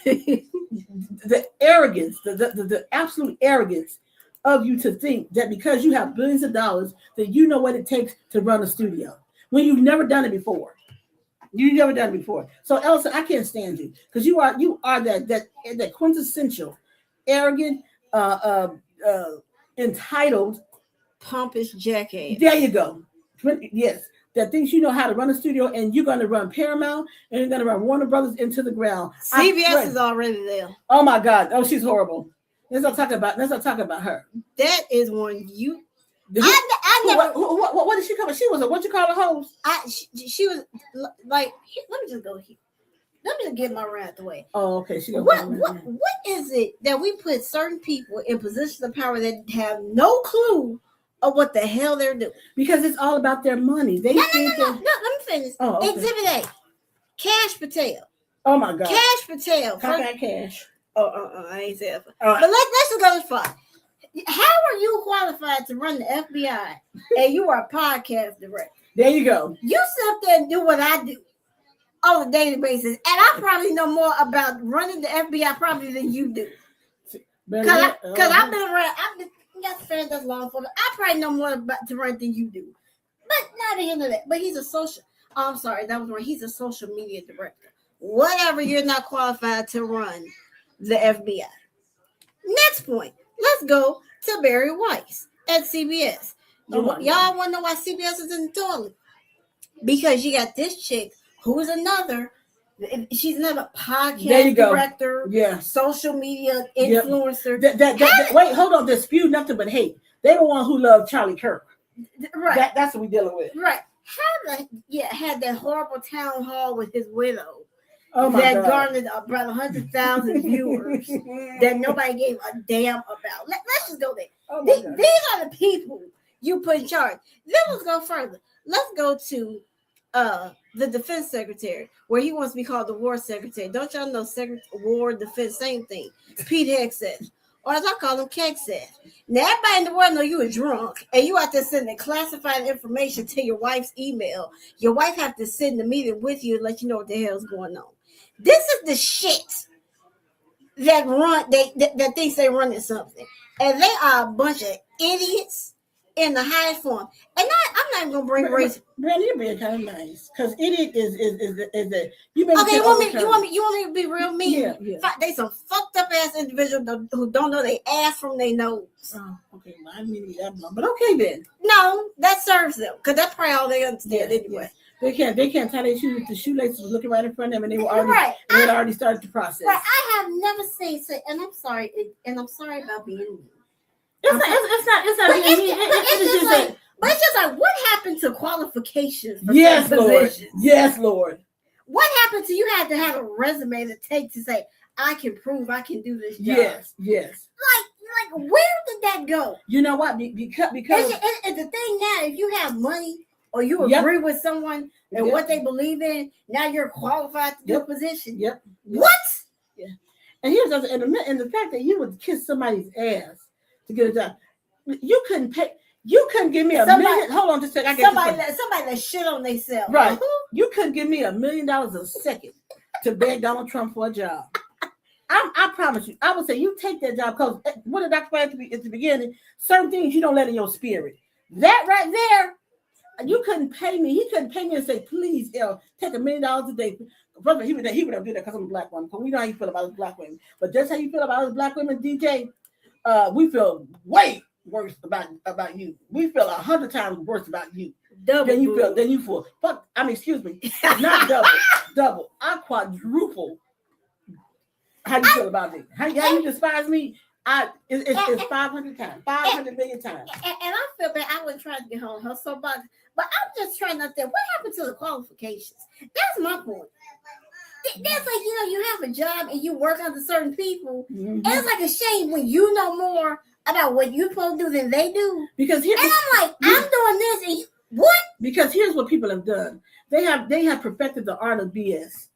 the arrogance, the absolute arrogance of you to think that because you have billions of dollars that you know what it takes to run a studio when you've never done it before. You've never done it before. So Ellison, I can't stand you because you are that quintessential, arrogant, entitled, pompous jackass. There you go. Yes, that thinks you know how to run a studio, and you're going to run Paramount and you're going to run Warner Brothers into the ground. CBS is already there. Oh my God! Oh, she's horrible. Let's not talk about her. That is one you. I never. What did she call her? She was what you call a host? She was like. Let me just go here. Let me just get my rant the way. Oh, okay. What is it that we put certain people in positions of power that have no clue of what the hell they're doing? Because it's all about their money. No. Let me finish. Oh, okay. Exhibit A, Cash Patel. Oh my God. Cash Patel. Cash. I ain't saying. But let's just go this far. How are you qualified to run the FBI and you are a podcast director? There you go. You sit up there and do what I do on a daily basis, and I probably know more about running the FBI probably than you do. Because I've been around. I've been that's law enforcement. I probably know more about to run than you do. But not the end of that. But he's a social. I'm sorry, that was wrong. He's a social media director. Whatever, you're not qualified to run the FBI. Next point. Let's go to Barry Weiss at CBS. Y'all want to know why CBS is in the toilet? Because you got this chick who is she's another podcast director, social media influencer. Wait, hold on. They spew nothing but hate. They the one who loved Charlie Kirk. Right. That's what we're dealing with. Right. Had that horrible town hall with his widow. Oh my God. Garnered about 100,000 viewers that nobody gave a damn about. Let's just go there. Oh these are the people you put in charge. Then let's go further. Let's go to the defense secretary, where he wants to be called the war secretary. Don't y'all know war, defense, same thing. Pete Hegseth, or as I call him, Kegseth. Now everybody in the world know you were drunk and you out there sending classified information to your wife's email. Your wife have to sit in the meeting with you and let you know what the hell's going on. This is the shit that that thinks they running something, and they are a bunch of idiots in the highest form. And I'm not even gonna bring race. Brandon, you're being kind of nice because idiot is that you. Okay, you want me to be real mean? Yeah. They some fucked up ass individuals who don't know they ass from their nose. Oh, okay. Well, I mean that, but okay then. No, that serves them because that's probably all they understand anyway. Yeah. They can't tie their shoes. The shoelaces were looking right in front of them, and they were already they had already started the process. Right. I have never seen and I'm sorry, about being mean. It's not. But it's just like, what happened to qualifications for yes, Lord. positions? Yes, Lord. What happened to you had to have a resume to take to say, I can prove I can do this job. Yes. Like where did that go? You know what? Because it's the thing now. If you have money or you agree with someone and what they believe in, now you're qualified to do a position. Yep. What? Yeah. And here's the and the fact that you would kiss somebody's ass to get a job. You couldn't pay. You couldn't give me a million. Hold on just a second. Somebody that shit on themselves. Right. You couldn't give me $1 million a second to beg Donald Trump for a job. I promise you. I would say you take that job because what did Dr. Fred at the beginning? Certain things you don't let in your spirit. That right there, you couldn't pay me. He couldn't pay me and say, please, Ell, take $1 million a day. Brother, he would have did that because I'm a black woman. Because we know how you feel about us black women. But just how you feel about us black women, DJ, we feel way worse about you. We feel 100 times worse about you than you feel. But I mean, excuse me, not double. I quadruple. How you feel about me? How you despise me? It's 500 times, 500 million times. And I feel bad. I was trying to get on her soapbox, but I'm just trying to understand what happened to the qualifications. That's my point. That's like, you have a job and you work under certain people. Mm-hmm. And it's like a shame when you know more about what you're supposed to do than they do. Because I'm like, I'm doing this and what? Because here's what people have done. They have perfected the art of BS.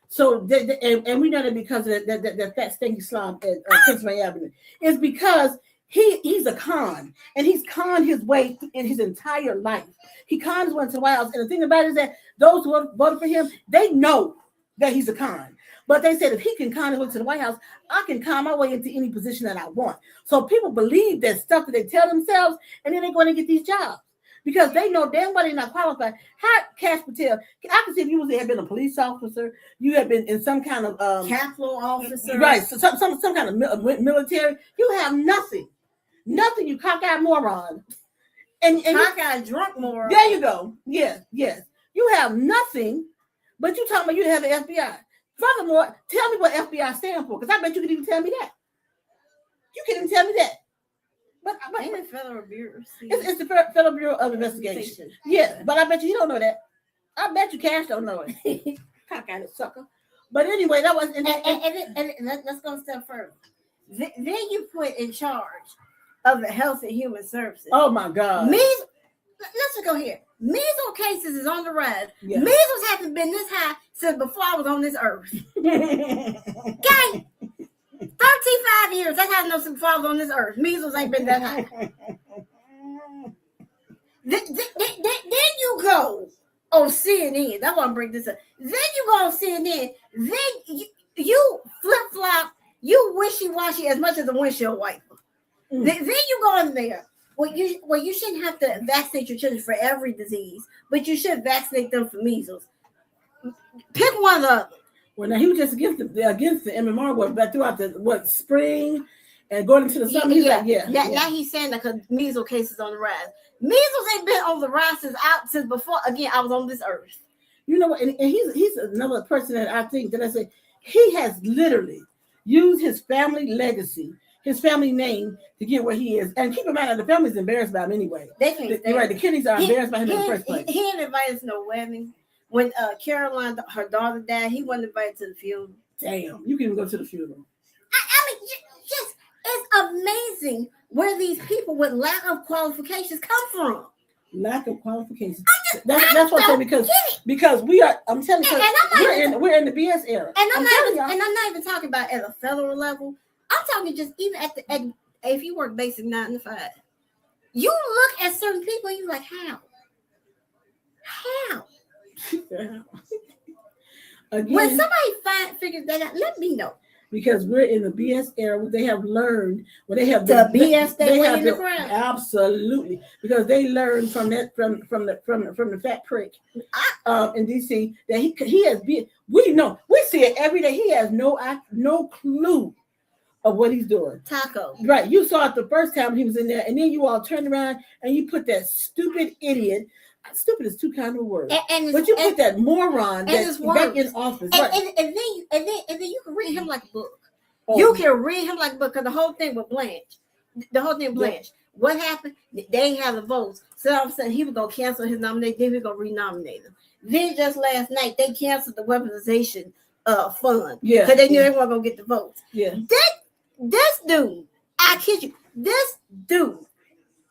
So and we know that because of that fat stinky slum at Pennsylvania Avenue. It's because he's a con, and he's conned his way in his entire life. He conned his way into the White House. And the thing about it is that those who voted for him, they know that he's a con. But they said if he can con his way to the White House, I can con my way into any position that I want. So people believe that stuff that they tell themselves, and then they're going to get these jobs. Because they know damn well they're not qualified. How Cash Patel, I can see if you had been a police officer, you had been in some kind of Capitol officer, right? So some kind of military. You have nothing, you cockeyed moron, and cockeyed drunk moron. There you go. Yes. You have nothing, but you talking about you have the FBI. Furthermore, tell me what FBI stands for, because I bet you could even tell me that. You can even tell me that. But ain't it Federal Bureau? It's the Federal Bureau of Investigation. Yeah, but I bet you don't know that. I bet you Cash don't know it. Cockeyed sucker. But anyway, that was. And let's go a step further. Then you put in charge of the Health and Human Services. Oh my God. Measles. Let's just go here. Measles cases is on the rise. Yeah. Measles hasn't been this high since before I was on this earth. Okay. 35 years. That's how I know some falls on this earth. Measles ain't been that high. Then you go on CNN. That's why I'm bringing this up. Then you go on CNN. Then you flip-flop. You wishy-washy as much as a windshield wiper. Then you go in there. Well, you shouldn't have to vaccinate your children for every disease, but you should vaccinate them for measles. Pick one of them. Well, now he was just against the MMR but throughout the spring and going into the summer. He's like, Now he's saying that because measles cases on the rise. Measles ain't been on the rise since before. Again, I was on this earth. You know what? And he's another person that I think that I say he has literally used his family legacy, his family name to get where he is. And keep in mind that the family's embarrassed by him anyway. You're right. The kiddies are embarrassed by him in the first place. He didn't invite us to no wedding. When Caroline, her daughter, died, he wasn't invited to the funeral. Damn, you can even go to the funeral. I mean, just it's amazing where these people with lack of qualifications come from. Lack of qualifications. That's what I'm saying because we are. I'm telling you, we're in the BS era. And I'm not even talking about at a federal level. I'm talking just even at if you work basic 9 to 5, you look at certain people and you're like, how? Again, when somebody figures that out, let me know. Because we're in the BS era where they have learned, where they have the BS they way in the ground. Absolutely, because they learned from that from the fat prick in DC that he has been. We see it every day. He has no clue of what he's doing. Taco. Right. You saw it the first time he was in there, and then you all turned around and you put that stupid idiot. Stupid is too kind of a word. But you put that moron that's back in office. And then you can read him like a book. Oh. You can read him like a book because the whole thing with Blanche. Yeah. What happened? They ain't have the votes. So all of a sudden he was going to cancel his nomination. Then he was going to renominate him. Then just last night, they canceled the weaponization fund. Yeah. Because they knew they weren't gonna get the votes. Yeah. This dude, I kid you, this dude,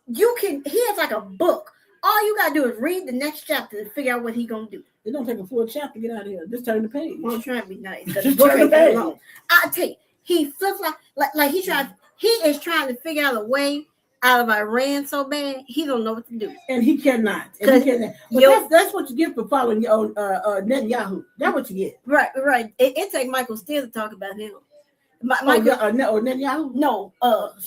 he has like a book. All you gotta do is read the next chapter to figure out what he gonna do. It don't take a full chapter to get out of here. Just turn the page. Well, I'm trying to be nice. Just turn the page. I tell you, he flips like he is trying to figure out a way out of Iran so bad he don't know what to do. And he cannot. But that's what you get for following your Netanyahu. That's what you get. Right. It takes Michael Steele to talk about him. Netanyahu? No,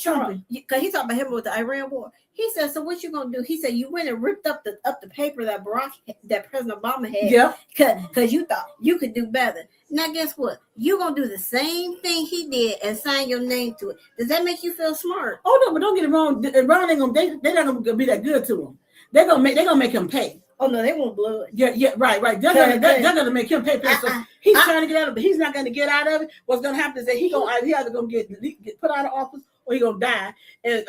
Trump. Because he talked about him with the Iran war. He said, "So what you gonna do?" He said, "You went and ripped up the paper that President Obama had. Yeah. Because you thought you could do better. Now guess what? You gonna do the same thing he did and sign your name to it. Does that make you feel smart?" Oh no, but don't get it wrong. Iran ain't gonna. They're not gonna be that good to him. They're gonna make him pay. Oh no, they want blood. Yeah, right. They're gonna make him pay. So he's trying to get out of it. He's not gonna get out of it. What's gonna happen is that he either gonna get put out of office or he gonna die. And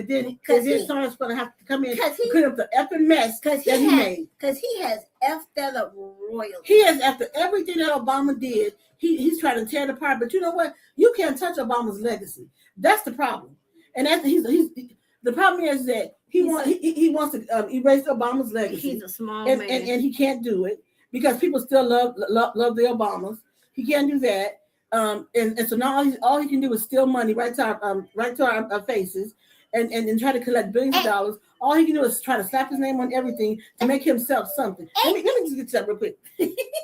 then someone's gonna have to come in and clean up the effing mess that he made. Because he has effed that up royally. He has, after everything that Obama did, he's trying to tear it apart. But you know what? You can't touch Obama's legacy. That's the problem. And the problem is that he wants to erase Obama's legacy. He's a small man, and he can't do it because people still love the Obamas. He can't do that. And so now all he can do is steal money right to our faces, and try to collect billions of dollars. All he can do is try to slap his name on everything to make himself something. Let me just get that real quick.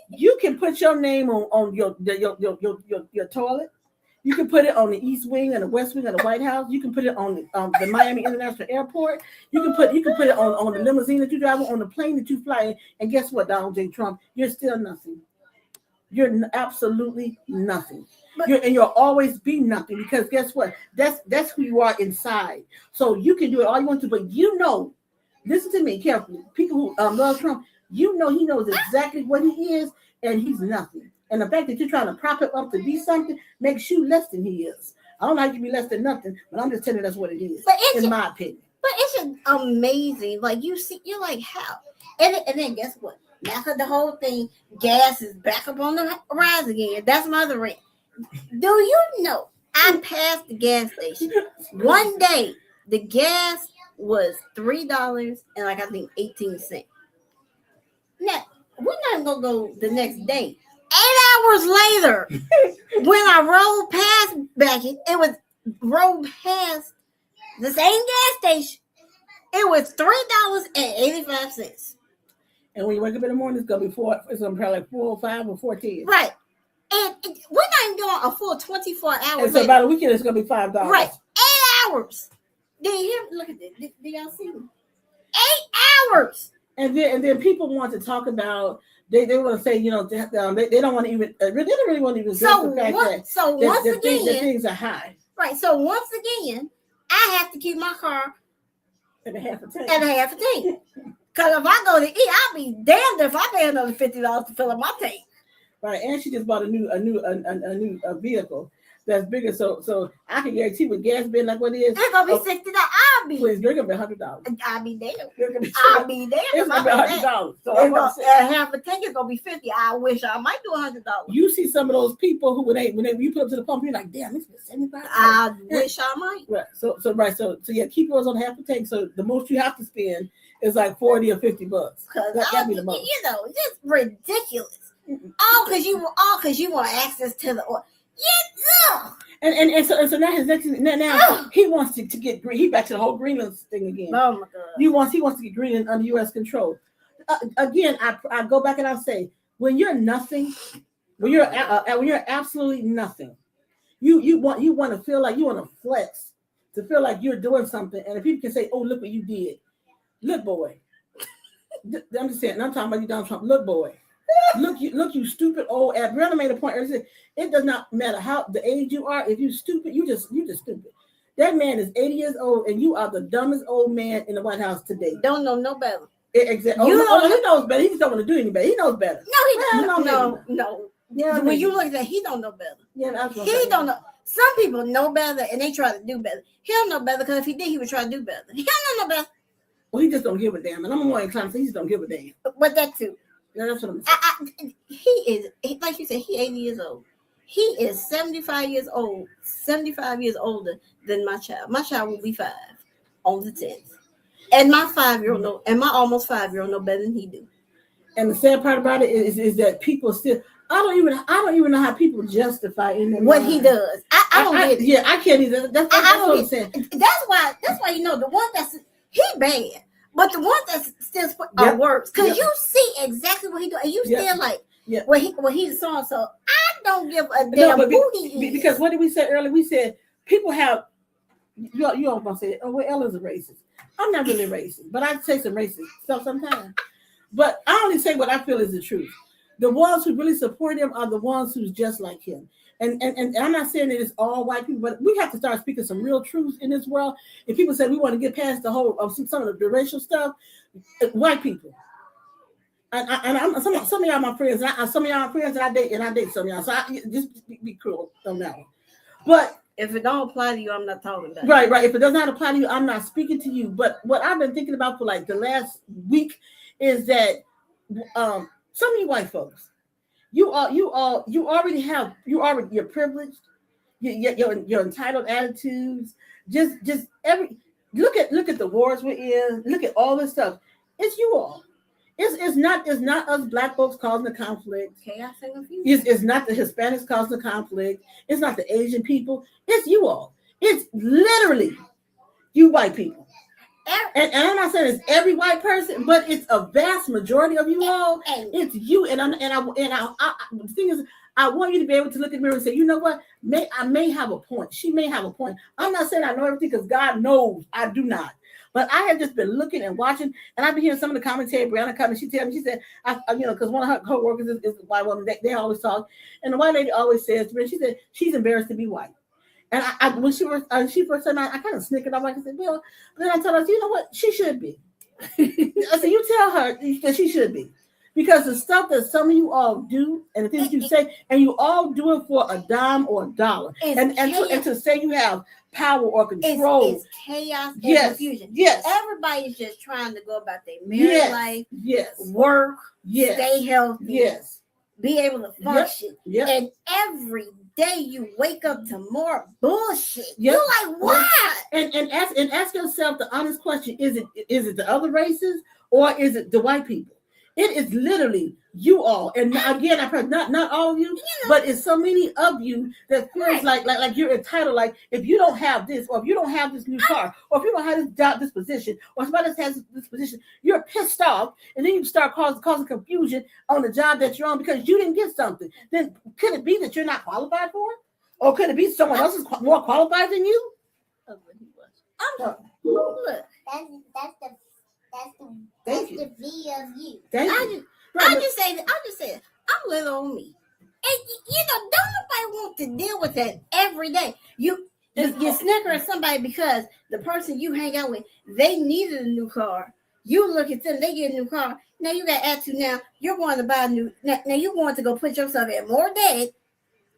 You can put your name on your toilet. You can put it on the East Wing and the West Wing of the White House. You can put it on the Miami International Airport. You can put it on the limousine that you drive, on the plane that you fly in. And guess what, Donald J. Trump? You're still nothing. You're absolutely nothing. You'll always be nothing, because guess what? That's who you are inside. So you can do it all you want to, but listen to me carefully. People who love Trump, he knows exactly what he is, and he's nothing. And the fact that you're trying to prop him up to be something makes you less than he is. I don't like you to be less than nothing, but I'm just telling you that's what it is, in my opinion. But it's just amazing. Like, you're like, how? And then guess what? After the whole thing, gas is back up on the rise again. That's my other rant. Do you know, I passed the gas station. One day, the gas was $3 and I think 18 cents. Now, we're not going to go the next day. 8 hours later, when I rolled past rolled past the same gas station, it was $3.85. And when you wake up in the morning, it's gonna be it's gonna be probably like 4 or 5 or 14. Right. And we're not even doing a full 24 hours. And so about a weekend, it's gonna be $5. Right. 8 hours. Did you hear? Look at this. Did y'all see me? 8 hours. And then people want to talk about. They want to say, they don't want to even. They don't really want to even address the fact that things are high. Right. So once again, I have to keep my car at a half a tank. Because if I go to eat, I'll be damned if I pay another $50 to fill up my tank. Right, and she just bought a new vehicle that's bigger, so I can guarantee with gas being like what it is, it's gonna be $60. I'll be. Please, they're gonna be $100. I'll be there. I'll be there. It's gonna be $100. So half a tank is gonna be $50. I wish I might do $100. You see some of those people who when you put up to the pump, you're like, damn, it's $75. I wish I might. Right. So yeah, keep yours on half a tank. So the most you have to spend is like $40 or $50. That'd be the most. Just ridiculous. All because you want access to the oil. Yeah. And so now his next he wants to get green. He back to the whole Greenland thing again. Oh my God. He wants to get Greenland under U.S. control. Again, I go back and I'll say, when you're nothing, when you're absolutely nothing, you want to feel like you want to flex, to feel like you're doing something, and if people can say, "Oh, look what you did," look, boy. I'm just saying. I'm talking about you, Donald Trump. Look, boy. Look, you stupid old ass. Brianna made a point earlier. It does not matter how the age you are. If you stupid, you just stupid. That man is 80 years old, and you are the dumbest old man in the White House today. Don't know no better. Exactly. He knows better. He just don't want to do any better. He knows better. No. Yeah. When you look at that, he don't know better. Yeah, he don't know. Some people know better, and they try to do better. He don't know better because if he did, he would try to do better. He don't know better. Well, he just don't give a damn, and I'm more inclined to say he just don't give a damn. But that too. That's what I'm saying. He is, like you said, he 80 years old. He is 75 years old, 75 years older than my child. My child will be 5 on the 10th. And my 5-year-old know, and my almost 5-year-old know better than he do. And the sad part about it is that people still. I don't even know how people justify in their what mind. he does. I don't get it. Yeah, I can't either. That's what I'm saying. That's why you know the one that's he bad, but the one that's still works because you see exactly what he do, and you still like what he's so. I don't give a damn who he is. Because what did we say earlier? We said people have. You all gonna say, "Oh, well, Ella's a racist." I'm not really racist, but I say some racist stuff sometimes. But I only say what I feel is the truth. The ones who really support him are the ones who's just like him. And I'm not saying that it's all white people, but we have to start speaking some real truth in this world. If people say we want to get past the whole of some of the racial stuff, white people. And I'm some of y'all my friends, and some of y'all my friends, and I date some of y'all. So I just be cruel on that one. But if it don't apply to you, I'm not talking about it. Right. If it does not apply to you, I'm not speaking to you. But what I've been thinking about for like the last week is that some of you white folks, you're privileged, your entitled attitudes, just look at the wars we're in, look at all this stuff. It's you all. It's not us black folks causing the conflict. Chaos and confusion. It's not the Hispanics causing the conflict. It's not the Asian people. It's you all. It's literally you white people. And I'm not saying it's every white person, but it's a vast majority of you all. It's you. And the thing is, I want you to be able to look in the mirror and say, you know what? I may have a point. She may have a point. I'm not saying I know everything because God knows I do not. But I have just been looking and watching, and I've been hearing some of the commentary. Brianna come and she said, because one of her workers is a white woman. They always talk, and the white lady always says to me, she said she's embarrassed to be white. And when she first said that, I kind of snickered. I said, well, but then I told her, you know what? She should be. I said, you tell her that she should be. Because the stuff that some of you all do and the things you say, and you all do it for a dime or a dollar. And to say you have power or control. It's chaos and confusion. Yes. Everybody's just trying to go about their married life, work, stay healthy, be able to function. And every day you wake up to more bullshit. You're like, what? And ask yourself the honest question: is it the other races or is it the white people? It is literally you all. And again, I've heard not all of you, but it's so many of you that feels like you're entitled. Like if you don't have this, or if you don't have this new car, or if you don't have this job, this position, or somebody else has this position, you're pissed off, and then you start causing confusion on the job that you're on because you didn't get something. Then could it be that you're not qualified for it, or could it be someone else is more qualified than you? That's the V of you. I just say I'm little on me. And don't nobody want to deal with that every day. You snicker at somebody because the person you hang out with, they needed a new car. You look at them, they get a new car. Now you got attitude. Now you're going to buy a new. Now you want to go put yourself in more debt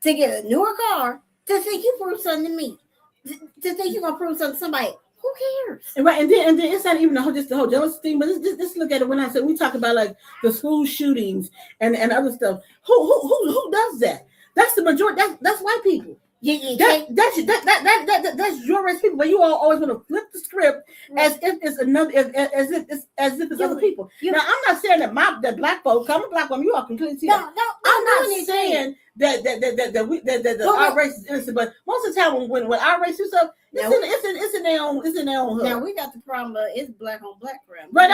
to get a newer car to think you prove something to me. To think you're gonna prove something to somebody. Who cares? And then it's not even the whole jealous thing, but just look at it. When I said we talk about like the school shootings and other stuff, who does that? That's the majority. That's white people. That's your race people. But you all always want to flip the script as if it's another, as if it's other people. Now I'm not saying that black folks. I'm a black woman. You all completely see that. I'm not saying that our race is innocent, but most of the time when our race is up, it's in their own hub. Now we got the problem of it's black on black crime. Right.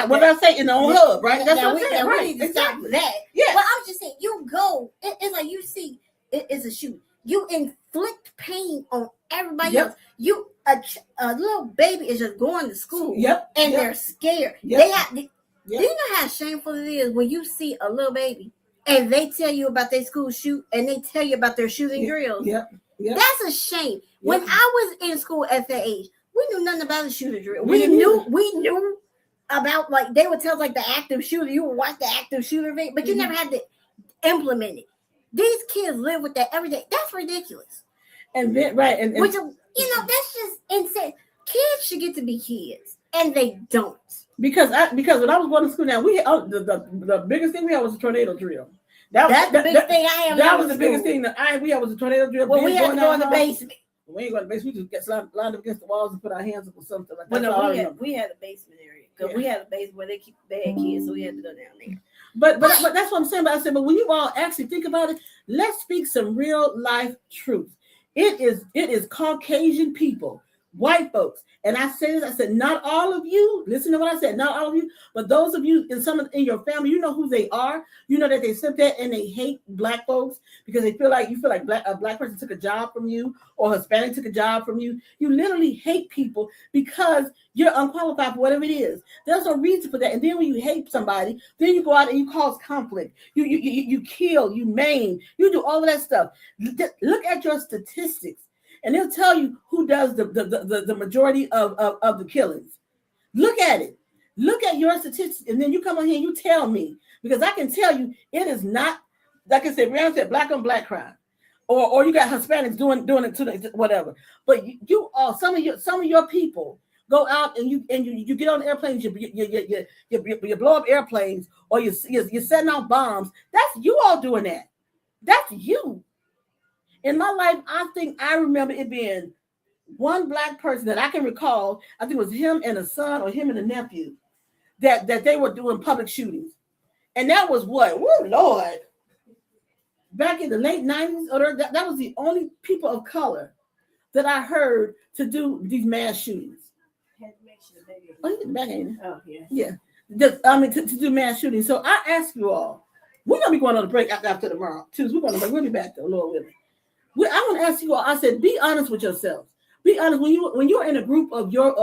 What I say in their own hub, right? That's what I'm saying. Right. We need to stop that. Yeah. But I'm just saying, you go. It's like you see, it's a shoot. You inflict pain on everybody else. A little baby is just going to school. And they're scared. Do you know how shameful it is when you see a little baby and they tell you about their school shoot and they tell you about their shooting drills? That's a shame. When I was in school at that age, we knew nothing about the shooting drill. We knew about, like, they would tell us, like, the active shooter. You would watch the active shooter video, but you never had to implement it. These kids live with that every day. That's ridiculous. And then, right. Which, that's just insane. Kids should get to be kids, and they don't. Because when I was going to school now, we had, the biggest thing we had was a tornado drill. That's the biggest thing I am. That was the biggest thing that we had was a tornado drill. Well, we had to go in the basement. We ain't going to the basement. We just get lined up against the walls and put our hands up or something like that. Well, no, we had a basement area because we had a basement where they keep bad kids, so we had to go down there. But that's what I'm saying. But I said, but when you all actually think about it, let's speak some real life truth. It is Caucasian people, white folks. And I say this, I said, not all of you, listen to what I said, not all of you, but those of you in your family, you know who they are. You know that they sit there and they hate black folks because you feel like a black person took a job from you or Hispanic took a job from you. You literally hate people because you're unqualified for whatever it is. There's no reason for that. And then when you hate somebody, then you go out and you cause conflict. You kill, you maim, you do all of that stuff. Look at your statistics. And they'll tell you who does the majority of the killings. Look at it. Look at your statistics. And then you come on here and you tell me. Because I can tell you it is not, like I said, Brianna said black on black crime. Or you got Hispanics doing it to whatever. But you all, some of your people go out and you get on airplanes, you blow up airplanes, or you're setting out bombs. That's you all doing that. That's you. In my life, I think I remember it being one black person that I can recall. I think it was him and a son or him and a nephew that they were doing public shootings. And that was what? Woo, Lord. Back in the late 90s, or that was the only people of color that I heard to do these mass shootings. Oh, you back in. Oh, yeah. Yeah. To do mass shootings. So I ask you all, we're going to be going on a break after tomorrow. Tuesday, we'll be back though, Lord willing. I want to ask you all. I said, be honest with yourselves. Be honest when you're in a group of your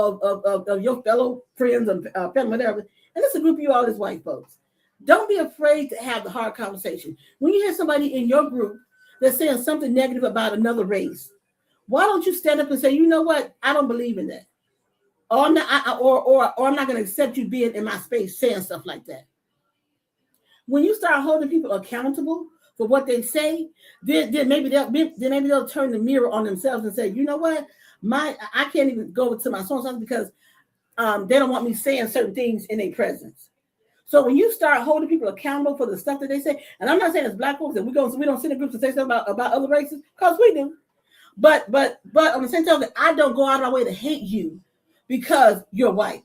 fellow friends and family, whatever. And it's a group of you all as white folks. Don't be afraid to have the hard conversation. When you hear somebody in your group that's saying something negative about another race, why don't you stand up and say, you know what? I don't believe in that, or I'm not, or I'm not going to accept you being in my space saying stuff like that. When you start holding people accountable for what they say, then maybe they'll turn the mirror on themselves and say, you know what, I can't even go to my songs because they don't want me saying certain things in their presence. So when you start holding people accountable for the stuff that they say, and I'm not saying it's black folks that we don't sit in groups and say something about other races, because we do. But on the same token, I don't go out of my way to hate you because you're white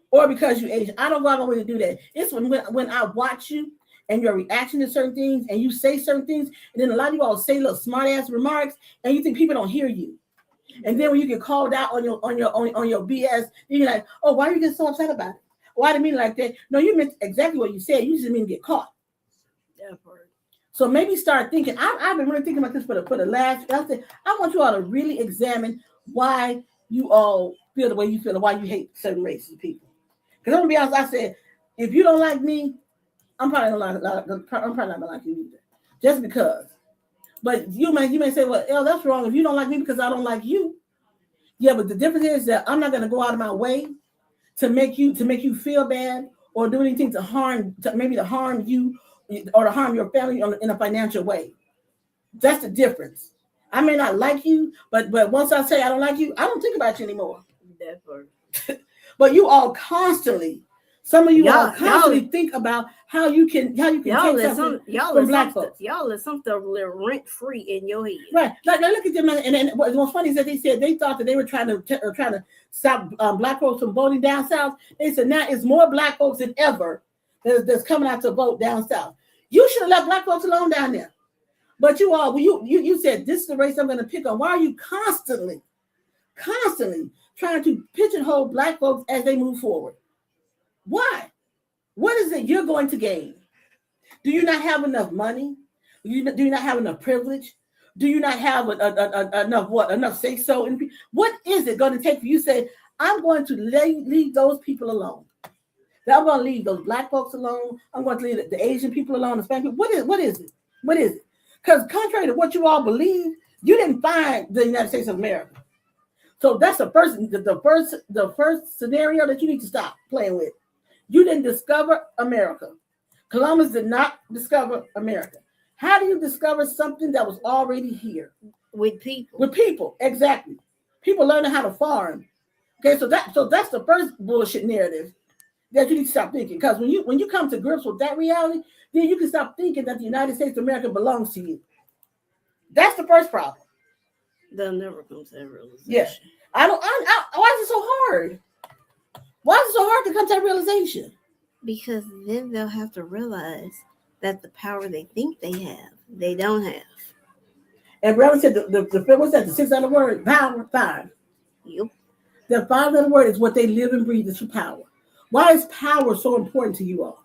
or because you're Asian. I don't go out of my way to do that. It's when I watch you and your reaction to certain things, and you say certain things, and then a lot of you all say little smart ass remarks, and you think people don't hear you. And then when you get called out on your BS, you're like, oh, why are you getting so upset about it? Why did I mean like that? No, you meant exactly what you said. You just didn't mean to get caught. That part. So maybe start thinking. I've been really thinking about this for the last. I want you all to really examine why you all feel the way you feel and why you hate certain races of people. Because I'm gonna be honest, I said, if you don't like me, I'm probably not gonna like you either. Just because. But you may say, well, Ell, that's wrong. If you don't like me because I don't like you. Yeah, but the difference is that I'm not gonna go out of my way to make you feel bad or do anything to harm you or to harm your family in a financial way. That's the difference. I may not like you, but once I say I don't like you, I don't think about you anymore. That part. But you all constantly, some of you all constantly think about how you can take something from black folks. Y'all let something rent free in your head. Right. Like look at them, and what's funny is that they thought that they were trying to stop black folks from voting down south. They said now it's more black folks than ever that's coming out to vote down south. You should have left black folks alone down there. But you all, you said this is the race I'm going to pick on. Why are you constantly trying to pigeonhole black folks as they move forward? Why? What is it you're going to gain? Do you not have enough money? Do you not have enough privilege? Do you not have enough say so? What is it going to take for you to say, I'm going to leave those people alone? I'm going to leave those black folks alone. I'm going to leave the Asian people alone, the Spanish people. What is it? Because contrary to what you all believe, you didn't find the United States of America. So that's the first scenario that you need to stop playing with. You didn't discover America. Columbus did not discover America. How do you discover something that was already here? With people. With people, exactly. People learning how to farm. Okay, so that's the first bullshit narrative that you need to stop thinking. Because when you come to grips with that reality, then you can stop thinking that the United States of America belongs to you. That's the first problem. They'll never come to that realization. Yeah. Why is it so hard? Why is it so hard to come to that realization? Because then they'll have to realize that the power they think they have, they don't have. And Brother said what's that? The 6 letter word, power, 5. Yep. The 5 letter word is what they live and breathe. Is for power. Why is power so important to you all?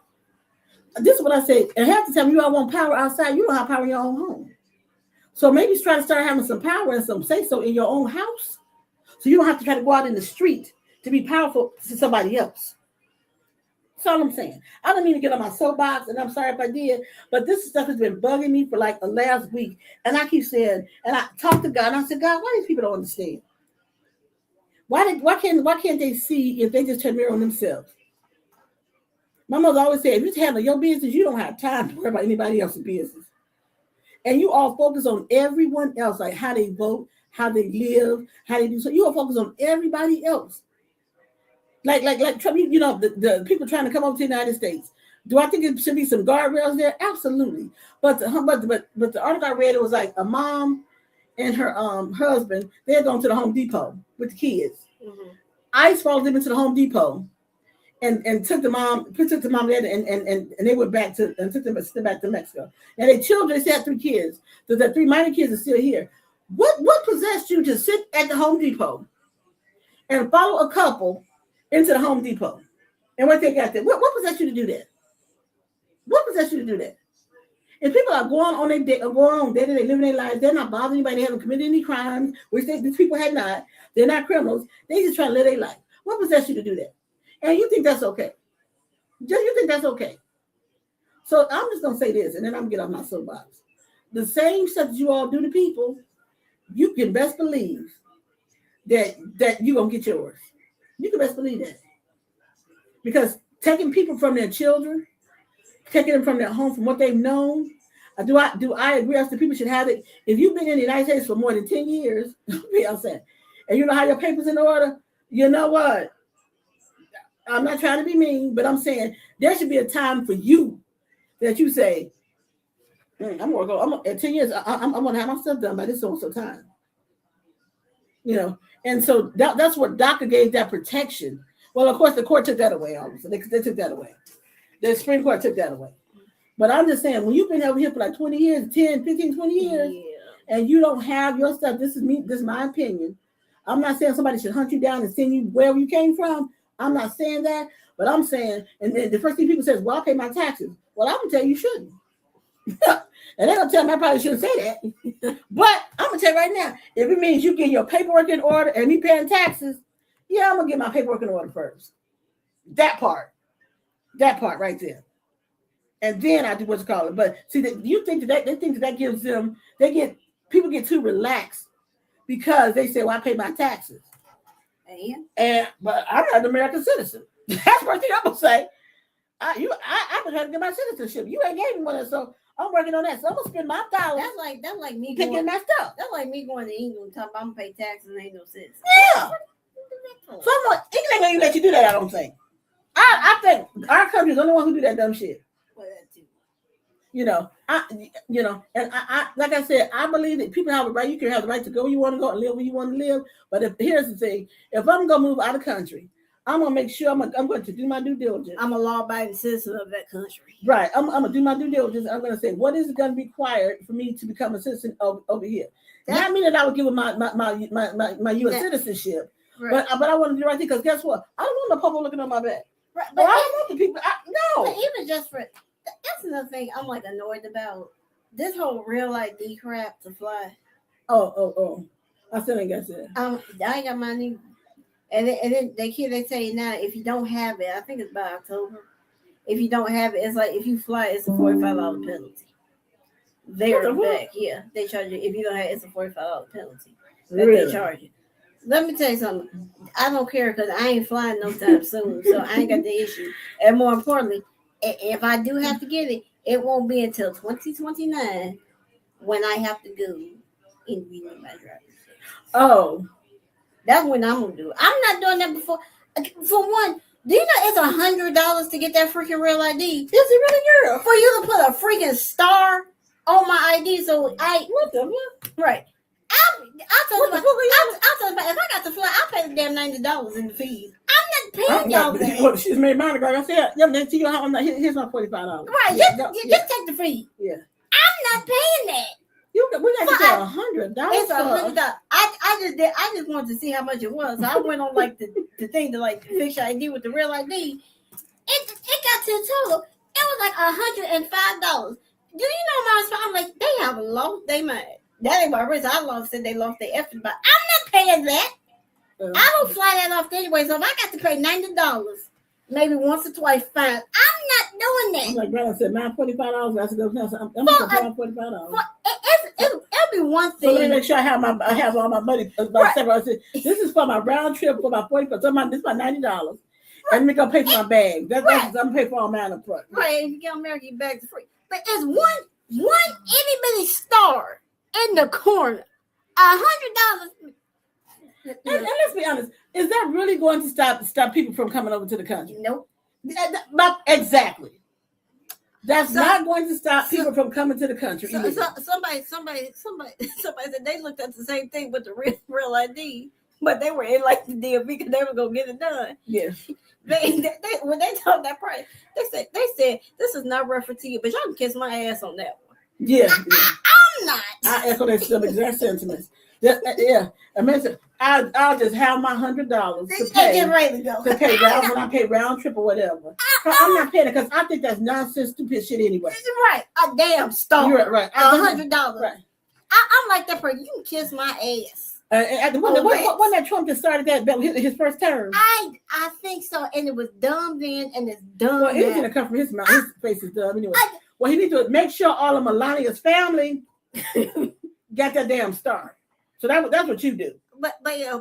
This is what I say. And half the time you all want power outside, you don't have power in your own home. So maybe try to start having some power and some say-so in your own house. So you don't have to try to go out in the street to be powerful to somebody else. That's all I'm saying. I don't mean to get on my soapbox, and I'm sorry if I did, but this stuff has been bugging me for like the last week. And I keep saying, and I talked to God, and I said, God, why these people don't understand? Why can't they see if they just turn mirror on themselves? My mother always said, if you handle your business, you don't have time to worry about anybody else's business. And you all focus on everyone else, like how they vote, how they live, how they do. So you all focus on everybody else. Like you know, the people trying to come over to the United States. Do I think it should be some guardrails there? Absolutely. But the article I read, it was like a mom and her husband, they had gone to the Home Depot with the kids. Mm-hmm. ICE followed them into the Home Depot and took the mom there and they went back to back to Mexico. And their children, they had 3 kids. So the 3 minor kids are still here. What possessed you to sit at the Home Depot and follow a couple into the Home Depot? And what they got there? What possessed you to do that? What possessed you to do that? If people are going on their day, they living their lives, they're not bothering anybody, they haven't committed any crimes, which these people had not. They're not criminals. They just try to live their life. What possessed you to do that? And you think that's okay? You think that's okay? So I'm just gonna say this, and then I'm gonna get off my soapbox. The same stuff that you all do to people, you can best believe that you're gonna get yours. You can best believe that. Because taking people from their children, taking them from their home, from what they've known, do I agree as the people should have it? If you've been in the United States for more than 10 years, I'm saying, and you don't have your papers in order, you know what? I'm not trying to be mean, but I'm saying there should be a time for you that you say, I'm gonna go. At 10 years, I'm gonna have my stuff done by this so time. You know, and so that's what DACA gave that protection. Well, of course, the court took that away. Obviously, they took that away. The Supreme Court took that away. But I'm just saying, when you've been over here for like 20 years, 10, 15, 20 years, and you don't have your stuff, this is my opinion. I'm not saying somebody should hunt you down and send you wherever you came from. I'm not saying that, but I'm saying, and then the first thing people say is, well, I pay my taxes. Well, I'm going to tell you, you shouldn't. And they're going to tell me I probably shouldn't say that. But I'm going to tell you right now, if it means you get your paperwork in order and me paying taxes, yeah, I'm going to get my paperwork in order first. That part right there. And then I do what's called. But see, you think that gives them, people get too relaxed because they say, well, I pay my taxes. But I'm not an American citizen. That's the first thing I'm gonna say. I've been trying to get my citizenship. You ain't gave me one, so I'm working on that. So I'm gonna spend my dollars. That's like me picking my stuff. That's like me going to England, talking about I'm gonna pay taxes and ain't no citizen. Yeah. So I'm like, England ain't gonna even let you do that. I don't think. I think our country's the only one who do that dumb shit. Well, that too. And I like I said, I believe that people have a right. You can have the right to go where you want to go and live where you want to live. But here's the thing: if I'm gonna move out of the country, I'm gonna make sure I'm going to do my due diligence. I'm a law-abiding citizen of that country. Right. I'm gonna do my due diligence. I'm gonna say what is going to be required for me to become a citizen over here. Not mean that I would give my U.S. citizenship, right. but I want to do the right thing because guess what? I don't want no people looking on my back. Right. But I don't want the people. No. But even just for that's another thing I'm like annoyed about this whole real ID crap to fly. Oh! I still ain't got that. I ain't got my new. And then they say now if you don't have it, I think it's by October. If you don't have it, it's like if you fly, it's a $45 penalty. There and back, yeah. They charge you if you don't have it, it's a $45 penalty. Really? They charge you. Let me tell you something. I don't care because I ain't flying no time soon, so I ain't got the issue. And more importantly, if I do have to get it, it won't be until 2029 when I have to go and renew my driver's license. Oh. That's when I'm gonna do it. I'm not doing that before. For one, Do you know it's $100 to get that freaking real ID? Is it really, girl? For you to put a freaking star on my ID, so What the fuck? right. I told him, if I got to fly, I'll pay the damn $90 in the fees. I'm not paying y'all that. Well, she's made mine. I said, yeah, then see, here's my $45. Right, just take the fee. Yeah. I'm not paying that. We got to pay $100. It's $100. I just wanted to see how much it was. So I went on like the thing to like fix your ID with the real ID. It got to the total. It was like $105. Do you know my? I'm like, they have lost their mind. That ain't my risk. Said they lost their effort, but I'm not paying that. I don't fly that off anyway. So if I got to pay $90, maybe once or twice, fine. I'm not doing that. I'm like, brother said, mine $45. I said, I'm going to pay $45. It'll be one thing. So let me make sure I have all my money. I said, this is for my round trip for my $45. So this is my $90. And let me go pay for my bag. That's I'm gonna pay for all mine up front. Right, if you get American, your bag's free. But it's one itty bitty star in the corner. $100. And let's be honest, is that really going to stop people from coming over to the country? Nope. Exactly. That's not going to stop people from coming to the country. Somebody said they looked at the same thing with the real ID, but they were in like the DMV because they were gonna get it done. Yeah. They when they told that price, they said this is not reference to you, but y'all can kiss my ass on that one. Yeah. I'm not. I echo that some exact sentiments. Yeah. I mean, I'll just have my $100 to pay. Get ready to go. To pay round when I pay round trip or whatever. I'm not paying it because I think that's nonsense, stupid shit anyway. Right, a damn star. You're right. $100. Right. I'm like that person. You can kiss my ass. When that Trump just started his first term. I think so, and it was dumb then, and it's dumb. Well, it's gonna come from his mouth. His face is dumb anyway. Well, he needs to make sure all of Melania's family got that damn star. So that's what you do. But yeah,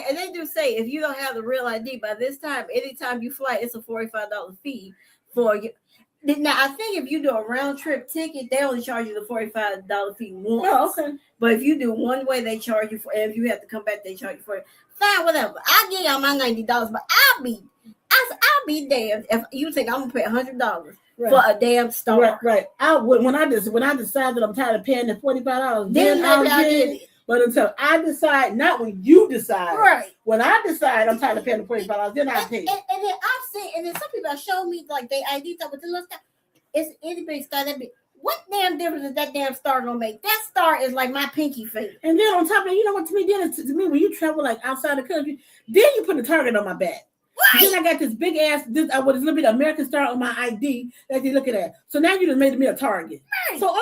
and they do say if you don't have the real ID by this time, anytime you fly, it's a $45 fee for you. Now I think if you do a round trip ticket, they only charge you the $45 fee once. Oh, okay. But if you do one way, they charge you for. And if you have to come back, they charge you for it. Fine, whatever. I'll give y'all my $90, but I'll be damned if you think I'm gonna pay $100 for a damn star. Right. When I decide that I'm tired of paying the $45, then I'll get it. But until I decide, not when you decide. Right. When I decide I'm tired of paying the $45, then I'll pay. And then I've seen, and then some people have shown me like they ID stuff with the little stuff. It's anybody star that be. What damn difference is that damn star gonna make? That star is like my pinky finger. And then on top of it, you know what to me when you travel like outside the country, then you put a target on my back. Right. Then I got this big ass, with a little bit of American star on my ID that you're looking at. So now you just made me a target. Right. So I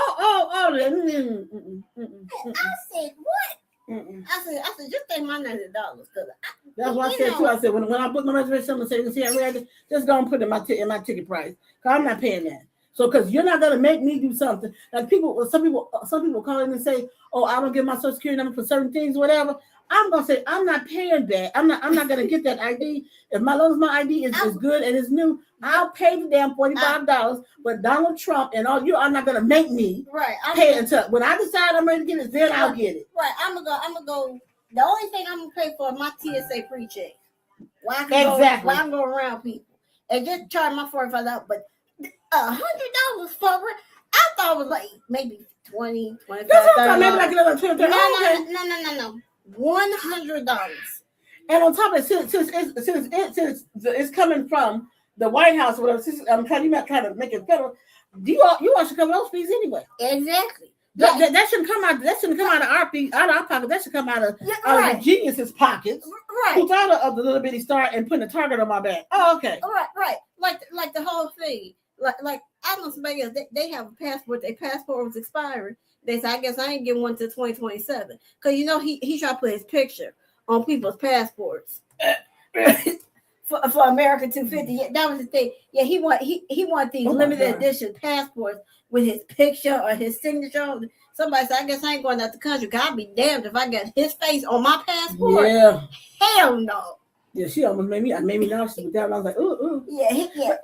said what? I said just take my $90 because that's what I said too. I said when I book my reservation, I'm gonna say you can see I read it, just go and put it in my ticket price because I'm not paying that. So because you're not gonna make me do something like some people call in and say, oh, I don't give my social security number for certain things, whatever. I'm gonna say I'm not paying that. I'm not gonna get that ID. If my ID is good and it's new, I'll pay the damn $45. But Donald Trump and all you are not gonna make me pay until when I decide I'm ready to get it, then I'll get it. Right. I'm gonna go. The only thing I'm gonna pay for is my TSA pre-check. Why I'm going around people and just charge my $45. But $100 for it, I thought it was like maybe 20, 25. Maybe like another 20. No. $100. And on top of it, since it's coming from the White House or whatever, I'm not trying to make it federal. You all should cover those fees anyway. Exactly. That shouldn't come out. That shouldn't come out of our pocket. That should come out of the genius's pockets. Right. Who's out of the little bitty star and putting a target on my back. Oh, okay. Right. Like the whole thing. Like I know somebody else. They have a passport. Their passport was expiring. They said, I guess I ain't getting one till 2027. Because, he tried to put his picture on people's passports for America 250. Yeah, that was the thing. Yeah, he want these limited edition passports with his picture or his signature on. Somebody said, I guess I ain't going out the country. Because I'd be damned if I got his face on my passport. Yeah. Hell no. Yeah, she almost made me nauseous with that. I was like, ooh. Yeah.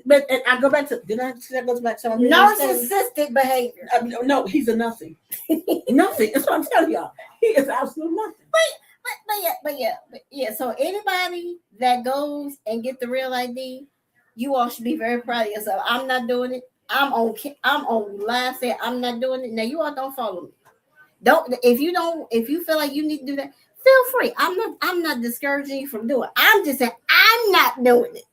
But I go back to, that goes back to narcissistic behavior. No, he's a nothing. Nothing. That's what I'm telling y'all. He is absolute nothing. But yeah. So anybody that goes and get the real ID, you all should be very proud of yourself. I'm not doing it. I'm on live saying I'm not doing it. Now you all don't follow me. If you feel like you need to do that, feel free. I'm not discouraging you from doing it. I'm just saying I'm not doing it.